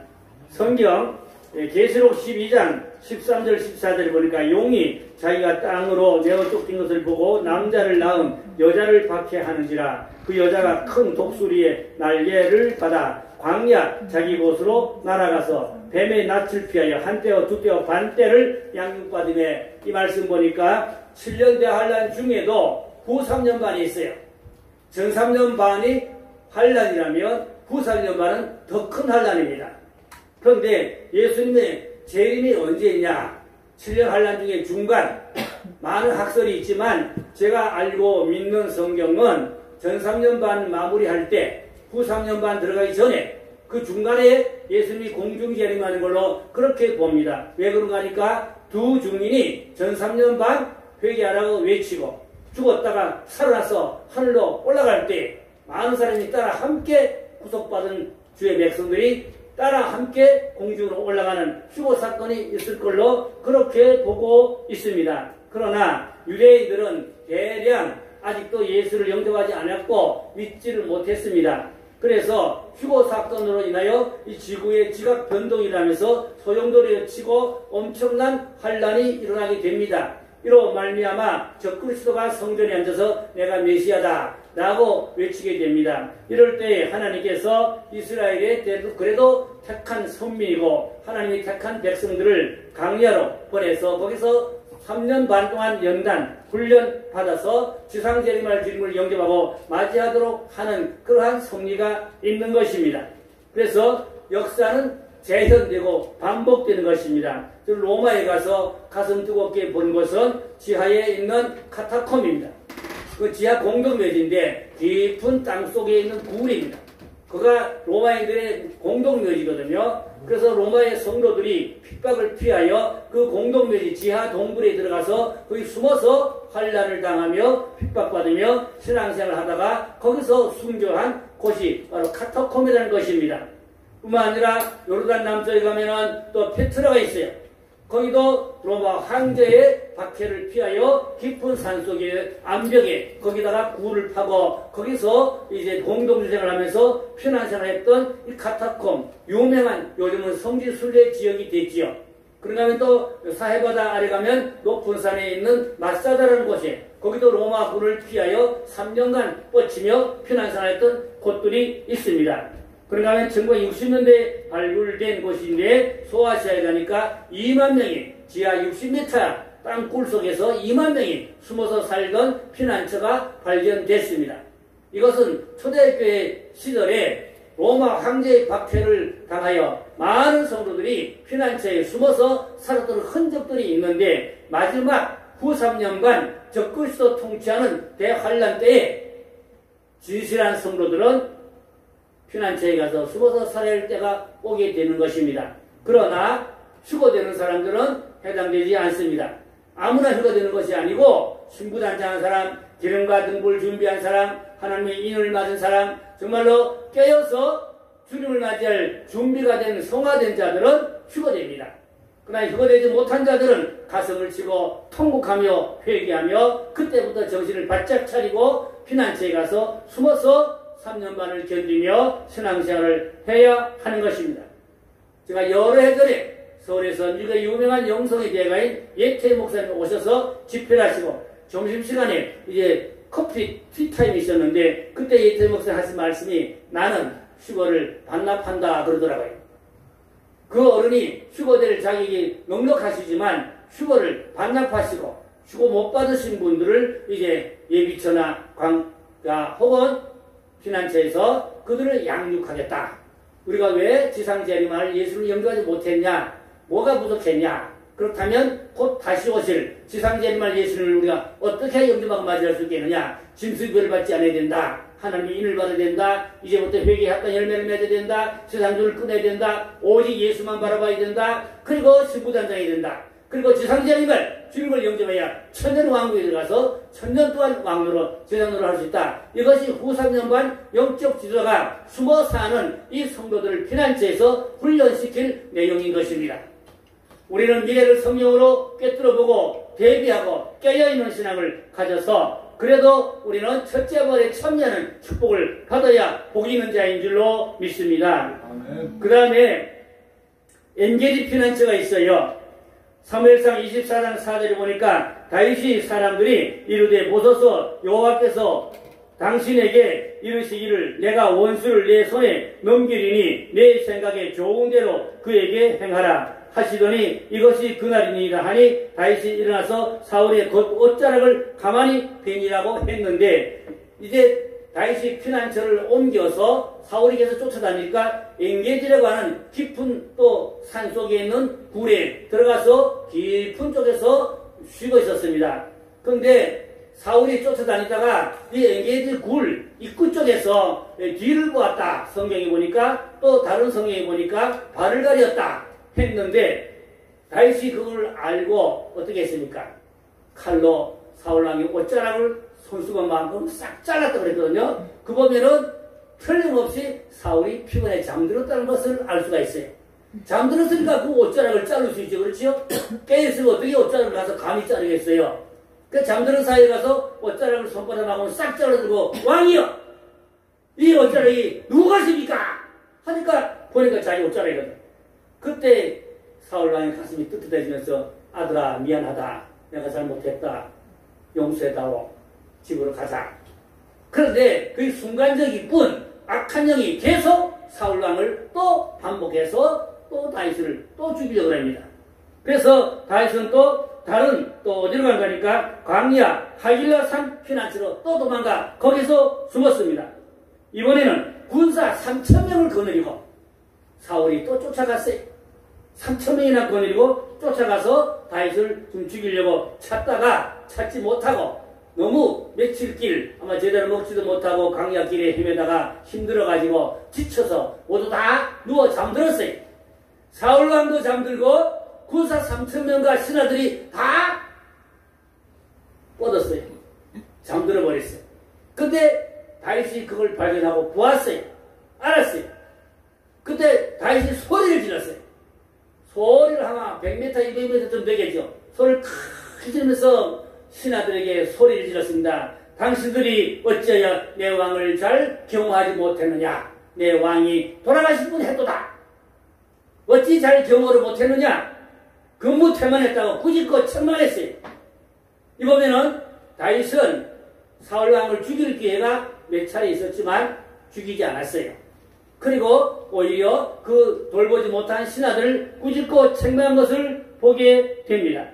[SPEAKER 5] 성경 계시록 12장 13절 14절 보니까 용이 자기가 땅으로 내어 쫓긴 것을 보고 남자를 낳은 여자를 박해하는지라 그 여자가 큰 독수리의 날개를 받아 광야 자기 곳으로 날아가서 뱀의 낯을 피하여 한 떼와 두 떼와 반 떼를 양육받으매 이 말씀 보니까 7년 대환란 중에도 후 3년 반이 있어요. 전 3년 반이 환란이라면 후 3년 반은 더 큰 환란입니다. 그런데 예수님의 재림이 언제냐? 7년 환란 중에 중간 많은 학설이 있지만 제가 알고 믿는 성경은 전 3년 반 마무리할 때 후 3년 반 들어가기 전에 그 중간에 예수님이 공중 재림하는 걸로 그렇게 봅니다. 왜 그런가 하니까 두 증인이 전 3년 반 회개하라고 외치고 죽었다가 살아나서 하늘로 올라갈 때 많은 사람이 따라 함께 구속받은 주의 백성들이 따라 함께 공중으로 올라가는 휴거 사건이 있을 걸로 그렇게 보고 있습니다. 그러나 유대인들은 대량 아직도 예수를 영접하지 않았고 믿지를 못했습니다. 그래서 휴거 사건으로 인하여 이 지구의 지각 변동이라면서 소용돌이를 치고 엄청난 환란이 일어나게 됩니다. 이로 말미암아 적그리스도가 성전에 앉아서 내가 메시아다 라고 외치게 됩니다. 이럴 때 하나님께서 이스라엘의 그래도 택한 선민이고 하나님이 택한 백성들을 강야로 보내서 거기서 3년 반 동안 연단 훈련 받아서 지상재림할 주님을 영접하고 맞이하도록 하는 그러한 섭리가 있는 것입니다. 그래서 역사는 재현되고 반복되는 것입니다. 로마에 가서 가슴 뜨겁게 본 것은 지하에 있는 카타콤입니다. 그 지하 공동묘지인데 깊은 땅속에 있는 구울입니다. 그가 로마인들의 공동묘지거든요. 그래서 로마의 성도들이 핍박을 피하여 그 공동묘지 지하 동굴에 들어가서 거기 숨어서 환란을 당하며 핍박받으며 신앙생활을 하다가 거기서 순교한 곳이 바로 카타콤이라는 것입니다. 뿐만 아니라 요르단 남쪽에 가면은 또 페트라가 있어요. 거기도 로마 황제의 박해를 피하여 깊은 산속의 암벽에 거기다가 굴을 파고 거기서 이제 공동주생을 하면서 피난생활했던 이 카타콤 유명한 요즘은 성지순례 지역이 됐지요. 그런가 하면 또 사해바다 아래 가면 높은 산에 있는 마사다라는 곳에 거기도 로마 굴을 피하여 3년간 뻗치며 피난생활했던 곳들이 있습니다. 그런가 하면 1960년대에 발굴된 곳인데 소아시아에 가니까 2만 명이 지하 60m 땅굴 속에서 2만 명이 숨어서 살던 피난처가 발견됐습니다. 이것은 초대교회 시절에 로마 황제의 박해를 당하여 많은 성도들이 피난처에 숨어서 살았던 흔적들이 있는데 마지막 후 3년간 적그리스도 통치하는 대환란 때에 진실한 성도들은 피난처에 가서 숨어서 살아야 할 때가 오게 되는 것입니다. 그러나 휴거되는 사람들은 해당되지 않습니다. 아무나 휴거되는 것이 아니고 신부단장한 사람, 기름과 등불 준비한 사람, 하나님의 인을 맞은 사람, 정말로 깨어서 주님을 맞이할 준비가 된 성화된 자들은 휴거됩니다. 그러나 휴거되지 못한 자들은 가슴을 치고 통곡하며 회개하며 그때부터 정신을 바짝 차리고 피난처에 가서 숨어서 3년 반을 견디며 신앙생활을 해야 하는 것입니다. 제가 여러 해 전에 서울에서 미국의 유명한 영성의 대가인 예태 목사님 오셔서 집회를 하시고 점심시간에 이제 커피 티타임이 있었는데 그때 예태 목사님 하신 말씀이 나는 휴거를 반납한다 그러더라고요. 그 어른이 휴거될 자격이 넉넉하시지만 휴거를 반납하시고 휴거 못 받으신 분들을 이제 예비처나 관가 혹은 피난처에서 그들을 양육하겠다. 우리가 왜 지상재림할 예수를 영접하지 못했냐? 뭐가 부족했냐? 그렇다면 곧 다시 오실 지상재림할 예수를 우리가 어떻게 영접하고 맞이할 수 있겠느냐? 짐승별을 받지 않아야 된다. 하나님의 인을 받아야 된다. 이제부터 회개했던 열매를 맺어야 된다. 세상들을 끊어야 된다. 오직 예수만 바라봐야 된다. 그리고 신부단장해야 된다. 그리고 지상재림을 주님을 영접해야 천년 왕국에 들어가서 천년 동안 왕노로 제장노를 할 수 있다. 이것이 후삼년반 영적 지도자가 숨어 사는 이 성도들을 피난처에서 훈련시킬 내용인 것입니다. 우리는 미래를 성령으로 꿰뚫어보고 대비하고 깨어있는 신앙을 가져서 그래도 우리는 첫째 벌에 참여하는 축복을 받아야 복이 있는 자인 줄로 믿습니다. 그 다음에 엔게디 피난처가 있어요. 사무엘상 24장 4절에 보니까 다윗이 사람들이 이르되 보소서 여호와께서 당신에게 이르시기를 내가 원수를 내 손에 넘기리니 내 생각에 좋은 대로 그에게 행하라 하시더니 이것이 그날이니이다 하니 다윗이 일어나서 사울의 겉 옷자락을 가만히 펴니라고 했는데 이제 다윗이 피난처를 옮겨서 사울에게서 쫓아다니니까 엔게디라고 하는 깊은 또 산속에 있는 굴에 들어가서 깊은 쪽에서 쉬고 있었습니다. 그런데 사울이 쫓아다니다가 이 엔게디 굴 입구 쪽에서 뒤를 보았다. 성경에 보니까 또 다른 성경에 보니까 발을 가렸다 했는데 다윗이 그걸 알고 어떻게 했습니까? 칼로 사울왕의 옷자락을 손수건만큼 싹 잘랐다고 그랬거든요. 그 보면은 틀림없이 사울이 피곤해 잠들었다는 것을 알 수가 있어요. 잠들었으니까 그 옷자락을 자를 수 있죠. 그렇죠? 깨있으면 어떻게 옷자락을 가서 감히 자르겠어요. 그 잠드는 사이에 가서 옷자락을 손바닥하고 싹 잘라들고 왕이여! 이 옷자락이 누가 십니까? 하니까 보니까 자기 옷자락이거든. 그때 사울왕의 가슴이 뜨뜻해지면서 아들아 미안하다. 내가 잘못했다. 용서해다오. 집으로 가자. 그런데 그 순간적일 뿐 악한 영이 계속 사울왕을 또 반복해서 또 다윗을 또 죽이려고 합니다. 그래서 다윗은 또 다른 또 어디로 간다니까 광야 하길라 산 피난처로 또 도망가 거기서 숨었습니다. 이번에는 군사 3,000명을 거느리고 사울이 또 쫓아갔어요. 3,000명이나 거느리고 쫓아가서 다윗을 좀 죽이려고 찾다가 찾지 못하고 너무 며칠 길 아마 제대로 먹지도 못하고 광야 길에 헤매다가 힘들어가지고 지쳐서 모두 다 누워 잠들었어요. 사울왕도 잠들고 군사 3,000명과 신하들이 다 뻗었어요. 잠들어 버렸어요. 근데 다윗이 그걸 발견하고 보았어요. 알았어요. 그때 다윗이 소리를 질렀어요. 소리를 아마 100m, 200m쯤 되겠죠. 소리를 크게 지르면서 신하들에게 소리를 질렀습니다. 당신들이 어찌하여 내 왕을 잘 경호하지 못했느냐? 내 왕이 돌아가실 분 해도다. 어찌 잘 경호를 못했느냐? 근무 태만했다고 꾸짖고 책망했어요. 이번에는 다윗은 사울왕을 죽일 기회가 몇 차례 있었지만 죽이지 않았어요. 그리고 오히려 그 돌보지 못한 신하들을 꾸짖고 책망한 것을 보게 됩니다.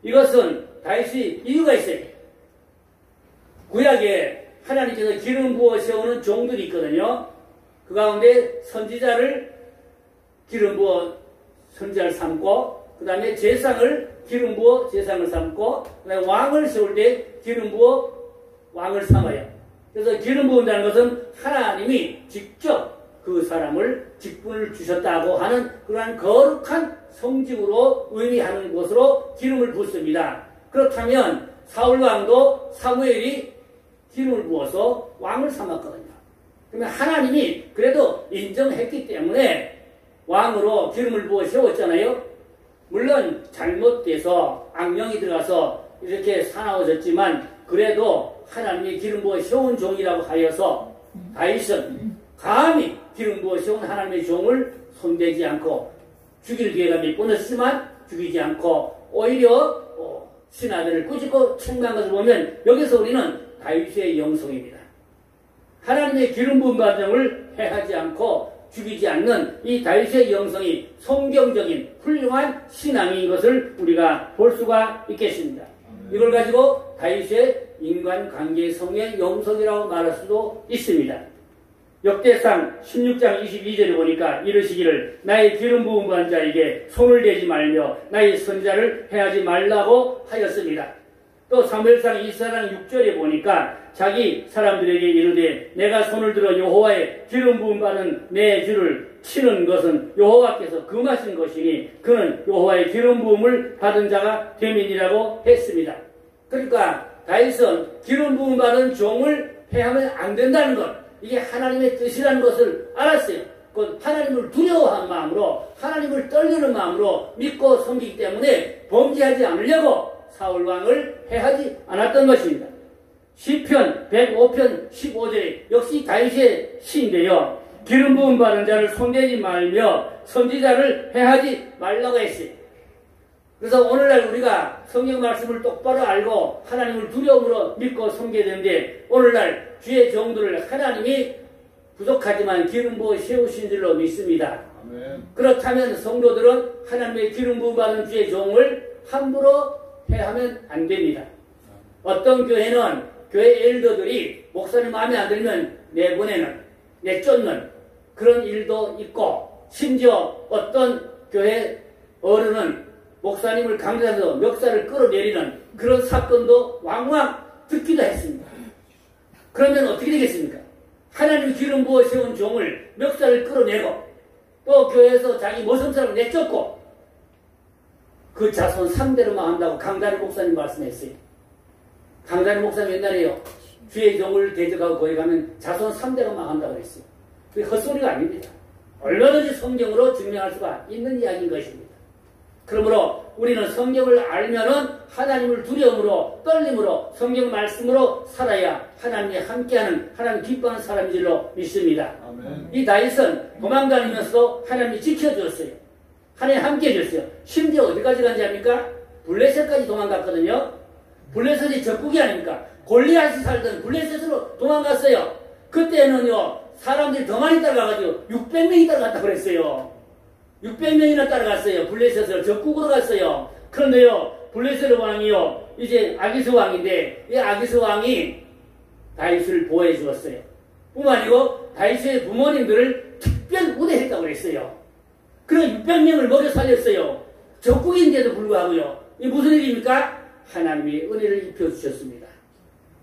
[SPEAKER 5] 이것은 다윗이 이유가 있어요. 구약에 하나님께서 기름 부어 세우는 종들이 있거든요. 그 가운데 선지자를 기름 부어 선지자를 삼고 그 다음에 제상을 기름 부어 제상을 삼고 그 다음에 왕을 세울 때 기름 부어 왕을 삼아요. 그래서 기름 부은다는 것은 하나님이 직접 그 사람을 직분을 주셨다고 하는 그러한 거룩한 성직으로 의미하는 것으로 기름을 붓습니다. 그렇다면 사울왕도 사무엘이 기름을 부어서 왕을 삼았거든요. 그러면 하나님이 그래도 인정했기 때문에 왕으로 기름을 부어 세웠잖아요. 물론 잘못돼서 악령이 들어가서 이렇게 사나워졌지만 그래도 하나님이 기름 부어 세운 종이라고 하여서 다윗은 감히 기름 부어 세운 하나님의 종을 손대지 않고 죽일 기회가 몇 번 있었지만 죽이지 않고 오히려 신하들을 꾸짖고 책망한 것을 보면 여기서 우리는 다윗의 영성입니다. 하나님의 기름 부은 과정을 해하지 않고 죽이지 않는 이 다윗의 영성이 성경적인 훌륭한 신앙인 것을 우리가 볼 수가 있겠습니다. 이걸 가지고 다윗의 인간관계성의 영성이라고 말할 수도 있습니다. 역대상 16장 22절에 보니까 이르시기를 나의 기름 부은 받은 자에게 손을 대지 말며 나의 선자를 해하지 말라고 하였습니다. 또 사무엘상 24장 6절에 보니까 자기 사람들에게 이르되 내가 손을 들어 여호와의 기름 부은 받은 내 주를 치는 것은 여호와께서 금하신 것이니 그는 여호와의 기름 부음을 받은 자가 됨이니라고 했습니다. 그러니까 다윗은 기름 부음 받은 종을 해하면 안 된다는 것, 이게 하나님의 뜻이라는 것을 알았어요. 그 하나님을 두려워한 마음으로, 하나님을 떨리는 마음으로 믿고 섬기기 때문에 범죄하지 않으려고 사울 왕을 해하지 않았던 것입니다. 시편 105편 15절에 역시 다윗의 시인데요. 기름 부음 받은 자를 손대지 말며 선지자를 해하지 말라고 했어요. 그래서 오늘날 우리가 성경 말씀을 똑바로 알고 하나님을 두려움으로 믿고 섬겨야 되는데, 오늘날 주의 종들을 하나님이 부족하지만 기름 부어 세우신 줄로 믿습니다.
[SPEAKER 3] 아멘.
[SPEAKER 5] 그렇다면 성도들은 하나님의 기름 부어 받은 주의 종을 함부로 해하면 안 됩니다. 어떤 교회는 교회 엘더들이 목사님 마음에 안 들면 내보내는, 내쫓는 그런 일도 있고, 심지어 어떤 교회 어른은 목사님을 강제해서 멱살을 끌어내리는 그런 사건도 왕왕 듣기도 했습니다. 그러면 어떻게 되겠습니까? 하나님이 기름 부어 세운 종을 멱살을 끌어내고 또 교회에서 자기 모성사람을 내쫓고 그 자손 3대로만 한다고 강다리 목사님 말씀했어요. 강다리 목사님 옛날에요, 주의 종을 대적하고 거기 가면 자손 3대로만 한다고 했어요. 그게 헛소리가 아닙니다. 얼마든지 성경으로 증명할 수가 있는 이야기인 것입니다. 그러므로 우리는 성경을 알면은 하나님을 두려움으로, 떨림으로, 성경 말씀으로 살아야 하나님이 함께하는, 하나님 기뻐하는 사람인 줄로 믿습니다.
[SPEAKER 3] 아멘.
[SPEAKER 5] 이 다윗은 도망다니면서도 하나님이 지켜주었어요. 하나님 함께 해줬어요. 심지어 어디까지 간지 압니까? 블레셋까지 도망갔거든요. 블레셋이 적국이 아닙니까? 골리앗이 살던 블레셋으로 도망갔어요. 그때는요, 사람들이 더 많이 따라가가지고 600명이 따라갔다고 그랬어요. 600명이나 따라갔어요. 블레셋을 적국으로 갔어요. 그런데요, 블레셋 왕이요, 이제 아기스 왕인데, 이 아기스 왕이 다윗을 보호해 주었어요. 뿐만 아니고 다윗의 부모님들을 특별 우대했다고 그랬어요. 그런 600명을 먹여 살렸어요. 적국인데도 불구하고요. 이 무슨 일입니까? 하나님이 은혜를 입혀주셨습니다.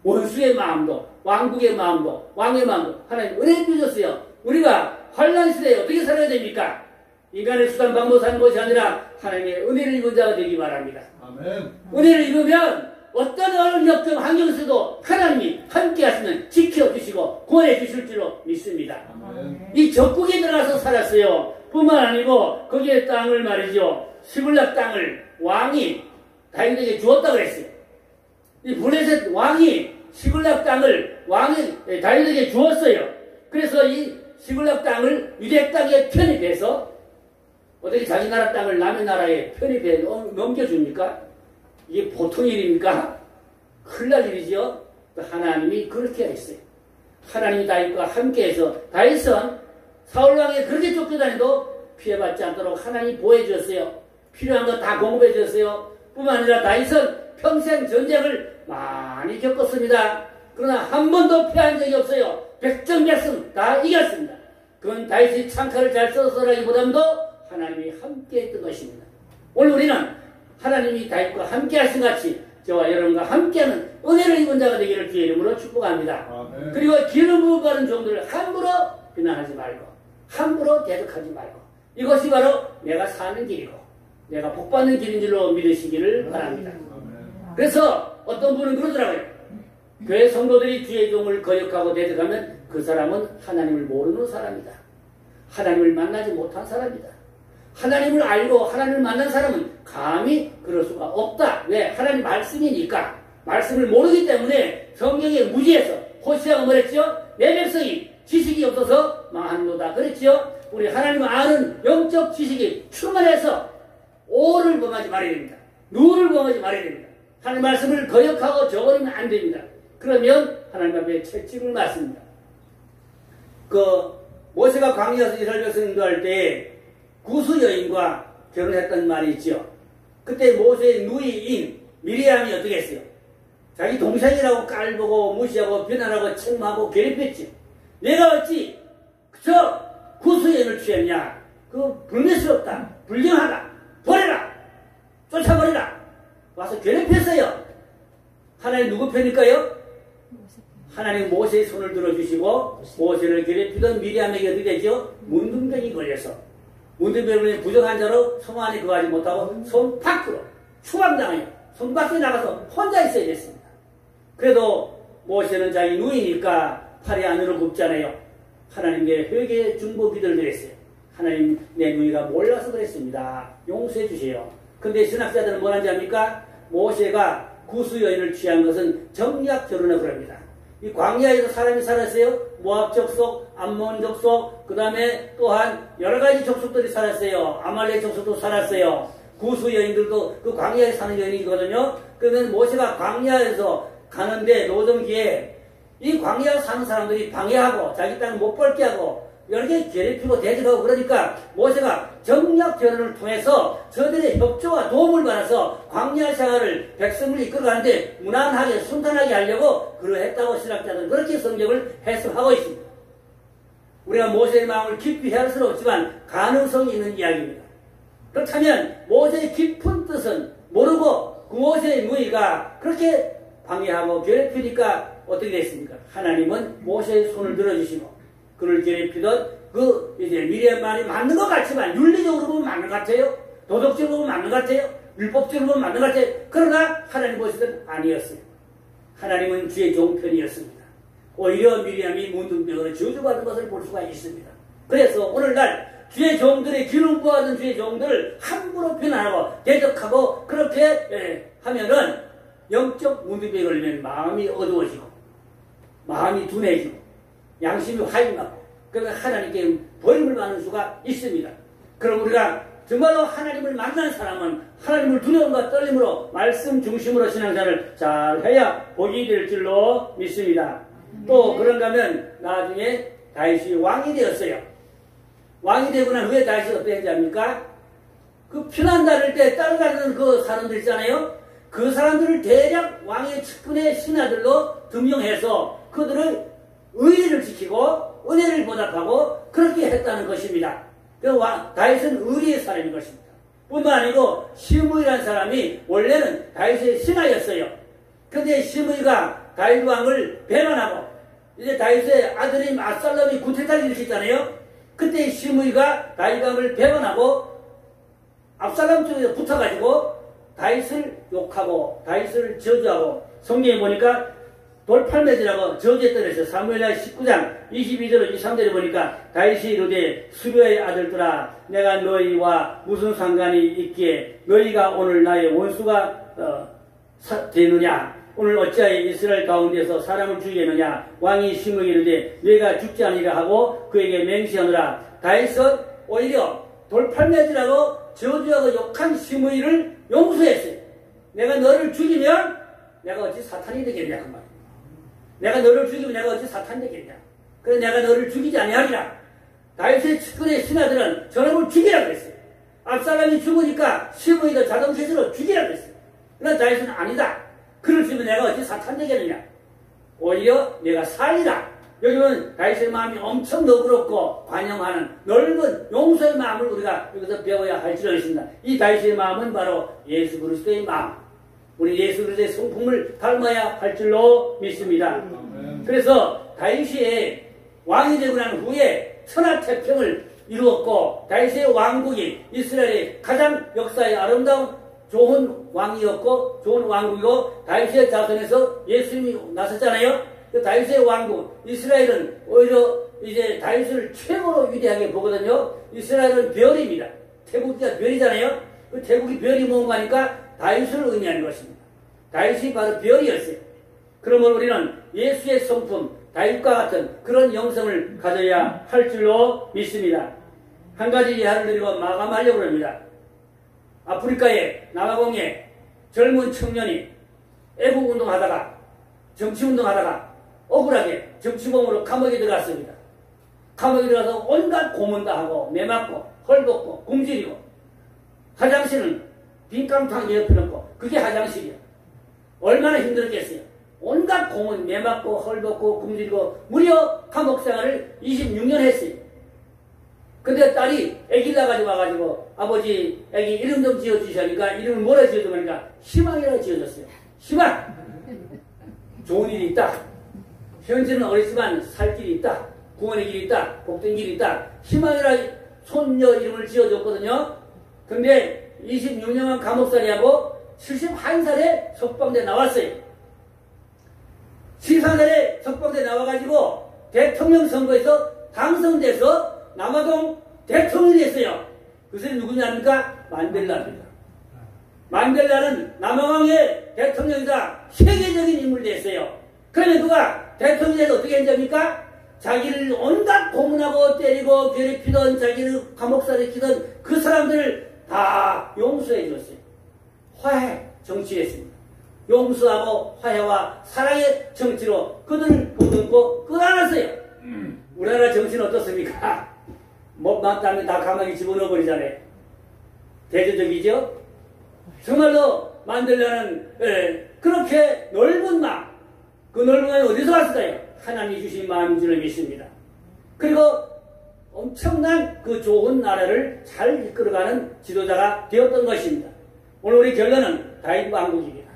[SPEAKER 5] 원수의 마음도, 왕국의 마음도, 왕의 마음도 하나님 은혜 주셨어요. 우리가 환난 시대에 어떻게 살아야 됩니까? 인간의 수단 방법 사는 것이 아니라 하나님의 은혜를 입은 자가 되기 바랍니다.
[SPEAKER 3] 아멘.
[SPEAKER 5] 은혜를 입으면 어떤 어려운 역경 환경에서도 하나님이 함께 하시면 지켜주시고 구원해 주실 줄로 믿습니다.
[SPEAKER 3] 아멘.
[SPEAKER 5] 이 적국에 들어가서 살았어요. 뿐만 아니고 거기에 땅을 말이죠, 시블락 땅을 왕이 다윗에게 주었다고 그랬어요. 이 블레셋 왕이 시블락 땅을 왕이 다윗에게 주었어요. 그래서 이 시블락 땅을 유대 땅에 편입해서, 어떻게 자기 나라 땅을 남의 나라에 편입해 넘겨줍니까? 이게 보통 일입니까? 큰일 날 일이죠. 하나님이 그렇게 했어요. 하나님이 다윗과 함께해서 다윗은 사울왕에 그렇게 쫓겨다니도 피해받지 않도록 하나님이 보호해 주었어요. 필요한 거 다 공급해 주었어요. 뿐만 아니라 다윗은 평생 전쟁을 많이 겪었습니다. 그러나 한 번도 피한 적이 없어요. 백전백승 다 이겼습니다. 그건 다윗이 창칼을 잘 써서라기보다도 하나님이 함께 했던 것입니다. 오늘 우리는 하나님이 다윗과 함께 하신 같이 저와 여러분과 함께하는 은혜를 입은 자가 되기를 주의 이름으로 축복합니다.
[SPEAKER 3] 아멘.
[SPEAKER 5] 그리고 기름 부어 받은 종들을 함부로 비난하지 말고, 함부로 대적하지 말고, 이것이 바로 내가 사는 길이고 내가 복받는 길인 줄로 믿으시기를 바랍니다.
[SPEAKER 3] 아멘.
[SPEAKER 5] 그래서 어떤 분은 그러더라고요. 교회 성도들이 주의 종을 거역하고 대적하면 그 사람은 하나님을 모르는 사람이다. 하나님을 만나지 못한 사람이다. 하나님을 알고 하나님을 만난 사람은 감히 그럴 수가 없다. 왜? 하나님 말씀이니까. 말씀을 모르기 때문에 성경에 무지해서, 호시아가 뭐랬죠? 내 백성이 지식이 없어서 망하노다 그랬죠? 우리 하나님을 아는 영적 지식이 충만해서 오를 범하지 말아야 됩니다. 누를 범하지 말아야 됩니다. 하나님 말씀을 거역하고 저버리면 안 됩니다. 그러면 하나님 앞에 채찍을 맞습니다. 모세가 광야에서 이스라엘 백성 인도할 때 구스 여인과 결혼했던 말이 있죠. 그때 모세의 누이인 미리암이 어떻게 했어요? 자기 동생이라고 깔보고 무시하고 비난하고 책망하고 괴롭혔지. 내가 어찌 그저 구스 여인을 취했냐? 그 불미스럽다, 불경하다, 버려라, 쫓아버리라. 와서 괴롭혔어요. 하나님 누구 편일까요? 하나님 모세의 손을 들어주시고 모세를 괴롭히던 미리암에게 어떻게 되죠? 문둥병이 걸려서 문둥병이 부정한 자로 성 안에 거하지 못하고 성 밖으로 추방당하여 성 밖에 나가서 혼자 있어야 됐습니다. 그래도 모세는 자기 누이니까 팔이 안으로 굽잖아요. 하나님께 회개 중보 기도를 드렸어요. 하나님 내 누이가 몰라서 그랬습니다. 용서해 주세요. 근데 신학자들은 뭐라는지 압니까? 모세가 구스 여인을 취한 것은 정략 결혼을 그럽니다. 이 광야에서 사람이 살았어요. 모압 족속, 암몬 족속, 그 다음에 또한 여러 가지 족속들이 살았어요. 아말렉 족속도 살았어요. 구스 여인들도 그 광야에 사는 여인이거든요. 그러면 모세가 광야에서 가는데 노동기에 이 광야에 사는 사람들이 방해하고 자기 땅을 못 벌게 하고 여러 개 괴롭히고 대적하고 그러니까 모세가 정략 결혼을 통해서 저들의 협조와 도움을 받아서 광야 생활을 백성을 이끌어가는데 무난하게 순탄하게 하려고 그러했다고 신학자들은 그렇게 성경을 해석하고 있습니다. 우리가 모세의 마음을 깊이 헤아릴 수는 없지만 가능성이 있는 이야기입니다. 그렇다면 모세의 깊은 뜻은 모르고 그 모세의 누이가 그렇게 방해하고 괴롭히니까 어떻게 됐습니까? 하나님은 모세의 손을 들어주시고 그를 괴롭히던 이제 미리암 말이 맞는 것 같지만 윤리적으로 보면 맞는 것 같아요. 도덕적으로 보면 맞는 것 같아요. 율법적으로 보면 맞는 것 같아요. 그러나 하나님 보시던 아니었어요. 하나님은 주의 종편이었습니다. 오히려 미리암이 문둥병으로 저주받은 것을 볼 수가 있습니다. 그래서 오늘날 주의 종들의 기름 부어준 주의 종들을 함부로 비난하고 대적하고 그렇게 하면은 영적 문둥병에 걸리면 마음이 어두워지고 마음이 둔해지고 양심이 화인하고 그러면 하나님께 벌을 받는 수가 있습니다. 그럼 우리가 정말로 하나님을 만난 사람은 하나님을 두려움과 떨림으로 말씀 중심으로 신앙생활을 잘 해야 복이 될 줄로 믿습니다. 또 그런가 하면 나중에 다윗이 왕이 되었어요. 왕이 되고 난 후에 다윗이 어떻게 했지 합니까? 그 피난 다닐 때 따라다니는 그 사람들 있잖아요. 그 사람들을 대략 왕의 측근의 신하들로 등용해서 그들을 의리를 지키고 은혜를 보답하고 그렇게 했다는 것입니다. 다윗은 의리의 사람인 것입니다. 뿐만 아니고 시므이라는 사람이 원래는 다윗의 신하였어요. 그런데 시므이가 다윗 왕을 배반하고 이제 다윗의 아들인 압살롬이 구태타를 일으켰잖아요. 그때 시므이가 다윗 왕을 배반하고 압살롬 쪽에 붙어가지고 다윗을 욕하고 다윗을 저주하고 성경에 보니까 돌팔매질하고 저주했던 것이 사무엘하 19장 22절 23절에 보니까 다윗이 이르되 수르의 아들들아 내가 너희와 무슨 상관이 있기에 너희가 오늘 나의 원수가 되느냐 오늘 어찌하여 이스라엘 가운데서 사람을 죽이느냐 왕이 시므이에게 이르되 너희가 죽지 아니라 하고 그에게 맹세하느라 다윗은 오히려 돌팔매질하고 저주하고 욕한 시므이를 용서했어요. 내가 너를 죽이면 내가 어찌 사탄이 되겠냐 그 말이에요. 내가 너를 죽이면 내가 어찌 사탄이 되겠냐. 그래서 내가 너를 죽이지 아니하리라. 다윗의 측근의 신하들은 저놈을 죽이라 그랬어요. 압살롬이 죽으니까 시므이도 자동체제로 죽이라 그랬어요. 그러나 다윗은 아니다. 그를 죽이면 내가 어찌 사탄 되겠느냐. 오히려 내가 살리라. 여기는 다윗의 마음이 엄청 너그럽고 관용하는 넓은 용서의 마음을 우리가 여기서 배워야 할 줄을 알겠습니다. 이 다윗의 마음은 바로 예수 그리스도의 마음. 우리 예수 그리스도의 성품을 닮아야 할 줄로 믿습니다. 그래서 다윗이 왕이 되고 난 후에 천하태평을 이루었고 다윗의 왕국이 이스라엘의 가장 역사의 아름다운 좋은 왕이었고 좋은 왕국이고 다윗의 자손에서 예수님이 나섰잖아요. 다윗의 왕국 이스라엘은 오히려 이제 다윗을 최고로 위대하게 보거든요. 이스라엘은 별입니다. 태국이가 별이잖아요. 그 태국이 별이 뭔가 하니까 다윗을 의미하는 것입니다. 다윗이 바로 별이었어요. 그러면 우리는 예수의 성품 다윗과 같은 그런 영성을 가져야 할 줄로 믿습니다. 한 가지 예화를 드리고 마감하려고 합니다. 아프리카의 남아공에 젊은 청년이 애국운동하다가 정치운동하다가 억울하게 정치범으로 감옥에 들어갔습니다.
[SPEAKER 6] 감옥에 들어가서 온갖 고문 다 하고 매 맞고 헐벗고 굶주리고 화장실은 빈감탕 옆에놓고 그게 화장실이야. 얼마나 힘들었겠어요. 온갖 고문 매 맞고 헐벗고 굶주리고 무려 감옥 생활을 26년 했어요. 근데 딸이 애기 낳아가지고 와가지고 아버지 애기 이름 좀 지어주시니까 이름을 뭐라 지어주니까 희망이라고 지어줬어요. 희망! 좋은 일이 있다. 현재는 어리지만 살 길이 있다. 구원의 길이 있다. 복된 길이 있다. 희망이라 손녀 이름을 지어줬거든요. 근데 26년간 감옥살이하고 71살에 석방대 나왔어요. 71살에 석방대 나와가지고 대통령 선거에서 당선돼서 남아동 대통령이 됐어요. 그 사람이 누구냐니까 만델라입니다. 만델라는 남아공의 대통령이다. 세계적인 인물이 됐어요. 그러면 그가 대통령이 돼서 어떻게 했습니까? 자기를 온갖 고문하고 때리고 괴롭히던 자기를 감옥살이 시키던 그 사람들을 다 용서해 줬어요. 화해 정치했습니다. 용서하고 화해와 사랑의 정치로 그들을 보듬고 끌어안았어요. 우리나라 정치는 어떻습니까? 못 맞다면 다 가만히 집어넣어 버리잖아요. 대조적이죠? 정말로 만들려는 그렇게 넓은 마음, 그 넓은 마음이 어디서 왔을까요? 하나님이 주신 마음인 줄 믿습니다. 그리고 엄청난 그 좋은 나라를 잘 이끌어가는 지도자가 되었던 것입니다. 오늘 우리 결론은 다윗 왕국입니다.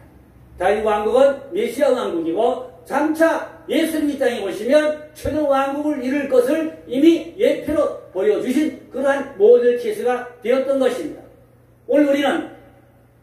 [SPEAKER 6] 다윗 왕국은 메시아 왕국이고 장차 예수님 이 땅에 오시면 최종 왕국을 이룰 것을 이미 예표로 보여주신 그러한 모델 케이스가 되었던 것입니다. 오늘 우리는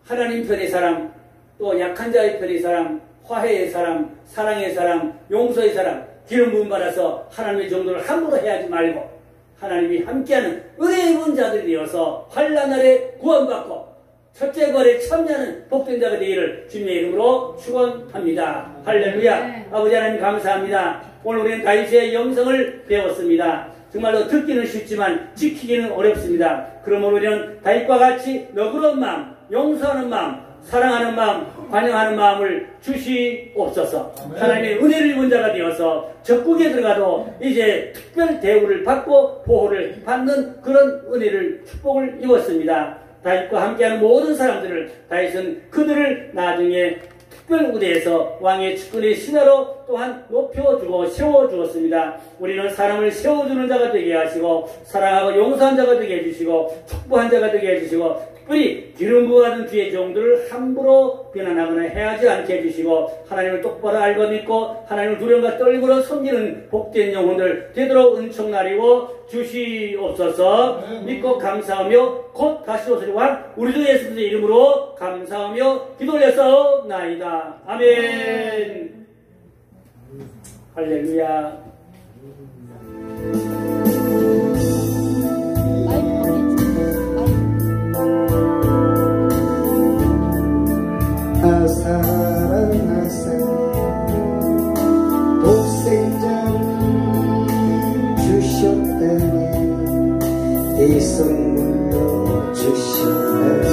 [SPEAKER 6] 하나님 편의 사람, 또 약한 자의 편의 사람, 화해의 사람, 사랑의 사람, 용서의 사람, 기름 부음 받아서 하나님의 정도를 함부로 해하지 말고 하나님이 함께하는 은혜의 입은 자들이 되어서 환난 날에 구원받고 첫째 거에 참여하는 복된 자가 되기를 주님의 이름으로 축원합니다. 할렐루야. 아버지 하나님 감사합니다. 오늘 우리는 다윗의 영성을 배웠습니다. 정말로 듣기는 쉽지만 지키기는 어렵습니다. 그러므로 우리는 다윗과 같이 너그러운 마음, 용서하는 마음, 사랑하는 마음, 관용하는 마음을 주시옵소서. 하나님의 은혜를 입은 자가 되어서 적국에 들어가도 이제 특별 대우를 받고 보호를 받는 그런 은혜를 축복을 입었습니다. 다윗과 함께하는 모든 사람들을 다윗은 그들을 나중에 특별 무대에서 왕의 측근의 신하로 또한 높여주고 세워주었습니다. 우리는 사람을 세워주는 자가 되게 하시고 사랑하고 용서한 자가 되게 해주시고 축복한 자가 되게 해주시고 특별히 기름 부어받은 주의 종들을 함부로 비난하거나 해하지 않게 해주시고 하나님을 똑바로 알고 믿고 하나님을 두려움과 떨림으로 섬기는 복된 영혼들 되도록 은총 나리고 주시옵소서. 믿고 감사하며 곧 다시 오실 왕 우리 주 예수 그리스도의 이름으로 감사하며 기도 올렸사옵나이다. 아멘. 할렐루야.
[SPEAKER 7] 사랑하사 독생자를 주셨다니 이 선물로 주셨다니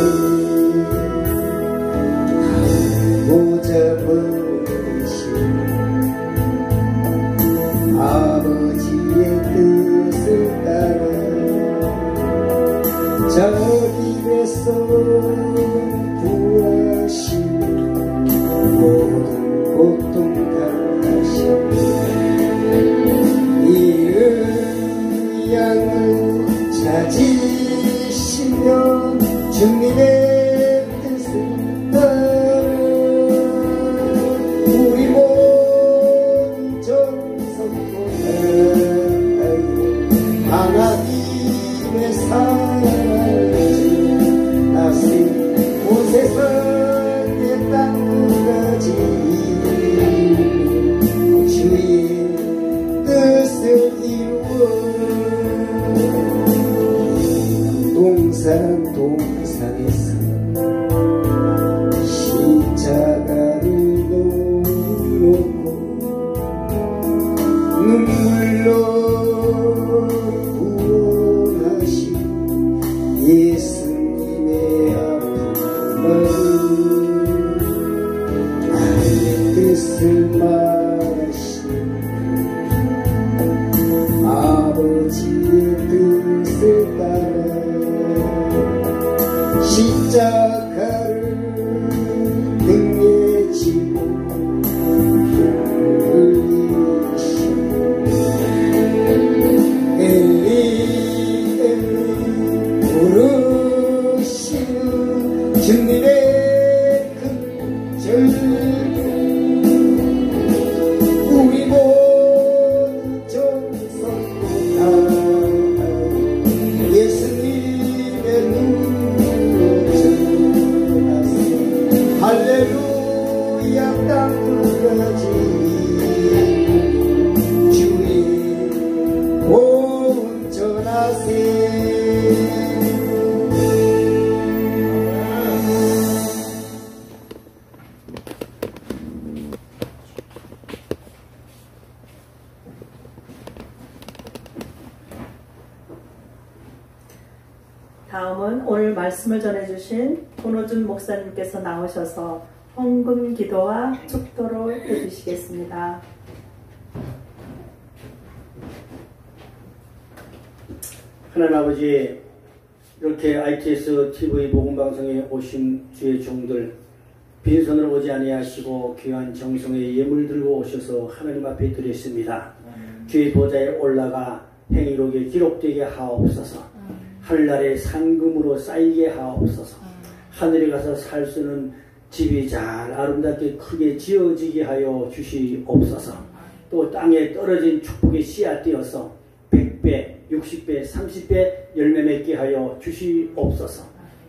[SPEAKER 7] 알고자 버리신 아버지의 뜻을 따라 자기에서 구하신 모든 고통 당하시고 이른 양을 찾으시며 주님의 뜻을 따라 우리 모든 정성보다 하나님의 사랑을 나신 온 세상의 땅까지 주의 뜻을 이루어 동산에서 십자가를 놓고 눈물로 구원하신 예수님의 아픔을 나의 뜻을 마신 아버지 십자가를 등에 지고 흘리신 엘리 엘리 부르시는 주님의 큰 절규 우리 모든 정성도 다 예수님의 눈으로 전하세 할렐루야 땅끝까지 주의 복음 전하세.
[SPEAKER 2] 다음은 오늘 말씀을 전해주신 손호준 목사님께서 나오셔서 헌금 기도와 축도를 해주시겠습니다.
[SPEAKER 5] 하나님 아버지, 이렇게 ITS TV 복음방송에 오신 주의 종들 빈손으로 오지 아니하시고 귀한 정성의 예물 들고 오셔서 하나님 앞에 드렸습니다. 주의 보좌에 올라가 행위록에 기록되게 하옵소서. 하늘날의 상금으로 쌓이게 하옵소서. 하늘에 가서 살 수는 집이 잘 아름답게 크게 지어지게 하여 주시옵소서. 또 땅에 떨어진 축복의 씨앗 되어서 100배, 60배, 30배 열매 맺게 하여 주시옵소서.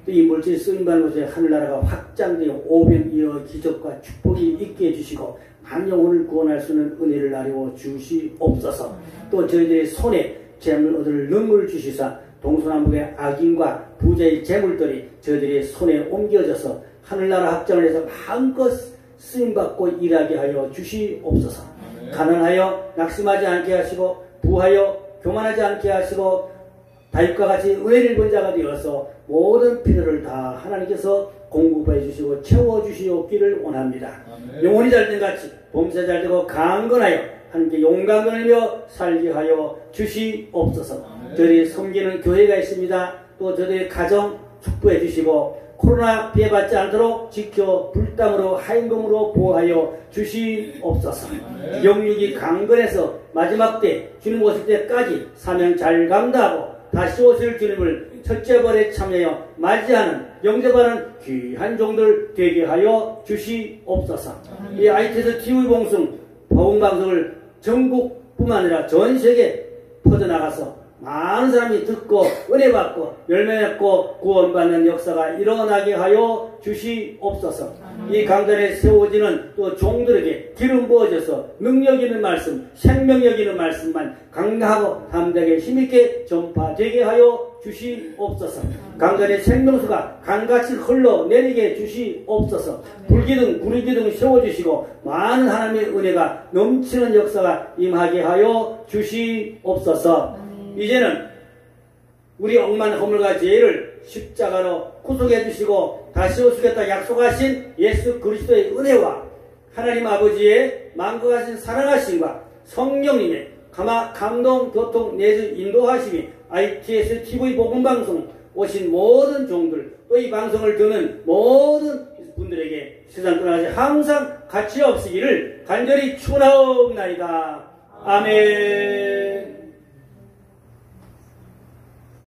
[SPEAKER 5] 또 이 물질 쓰임받는 곳에 하늘나라가 확장되어 오병이어 기적과 축복이 있게 해주시고 만 영혼을 구원할 수 있는 은혜를 나누어 주시옵소서. 또 저희들의 손에 재물 얻을 능을 주시사 동서남북의 악인과 부자의 재물들이 저희들의 손에 옮겨져서 하늘나라 확장을 해서 마음껏 쓰임받고 일하게 하여 주시옵소서. 가난하여 낙심하지 않게 하시고 부하여 교만하지 않게 하시고 다윗과 같이 은혜를 본 자가 되어서 모든 필요를 다 하나님께서 공급해 주시고 채워주시옵기를 원합니다. 영혼이 잘된 같이 범사 잘되고 강건하여 하나님께 용감을 하며 살게 하여 주시옵소서. 저희들이 섬기는 교회가 있습니다. 또 저희들의 가정 축복해 주시고 코로나 피해받지 않도록 지켜 불담으로 하임금으로 보호하여 주시옵소서. 영육이 강건해서 마지막 때 주님 오실 때까지 사명 잘 감당하고 다시 오실 주님을 첫째 번에 참여하여 맞이하는 영접하는 귀한 종들 되게 하여 주시옵소서. 이 ITS TV 복음방송을 전국뿐만 아니라 전 세계에 퍼져나가서 많은 사람이 듣고 은혜 받고 열매 맺고 구원받는 역사가 일어나게 하여 주시옵소서. 이 강단에 세워지는 또 종들에게 기름 부어져서 능력 있는 말씀, 생명력 있는 말씀만 강하고 담대하게 힘있게 전파되게 하여 주시옵소서. 강단의 생명수가 강같이 흘러내리게 주시옵소서. 불기둥 구리기둥 세워주시고 많은 하나님의 은혜가 넘치는 역사가 임하게 하여 주시옵소서. 이제는 우리 억만 허물과 죄를 십자가로 구속해 주시고 다시 오시겠다 약속하신 예수 그리스도의 은혜와 하나님 아버지의 만국하신 사랑하심과 성령님의 감동, 교통, 내주, 인도하심이 ITS TV 복음방송 오신 모든 종들 또 이 방송을 듣는 모든 분들에게 세상 떠나지 항상 가치 없으기를 간절히 축원하옵나이다. 아멘.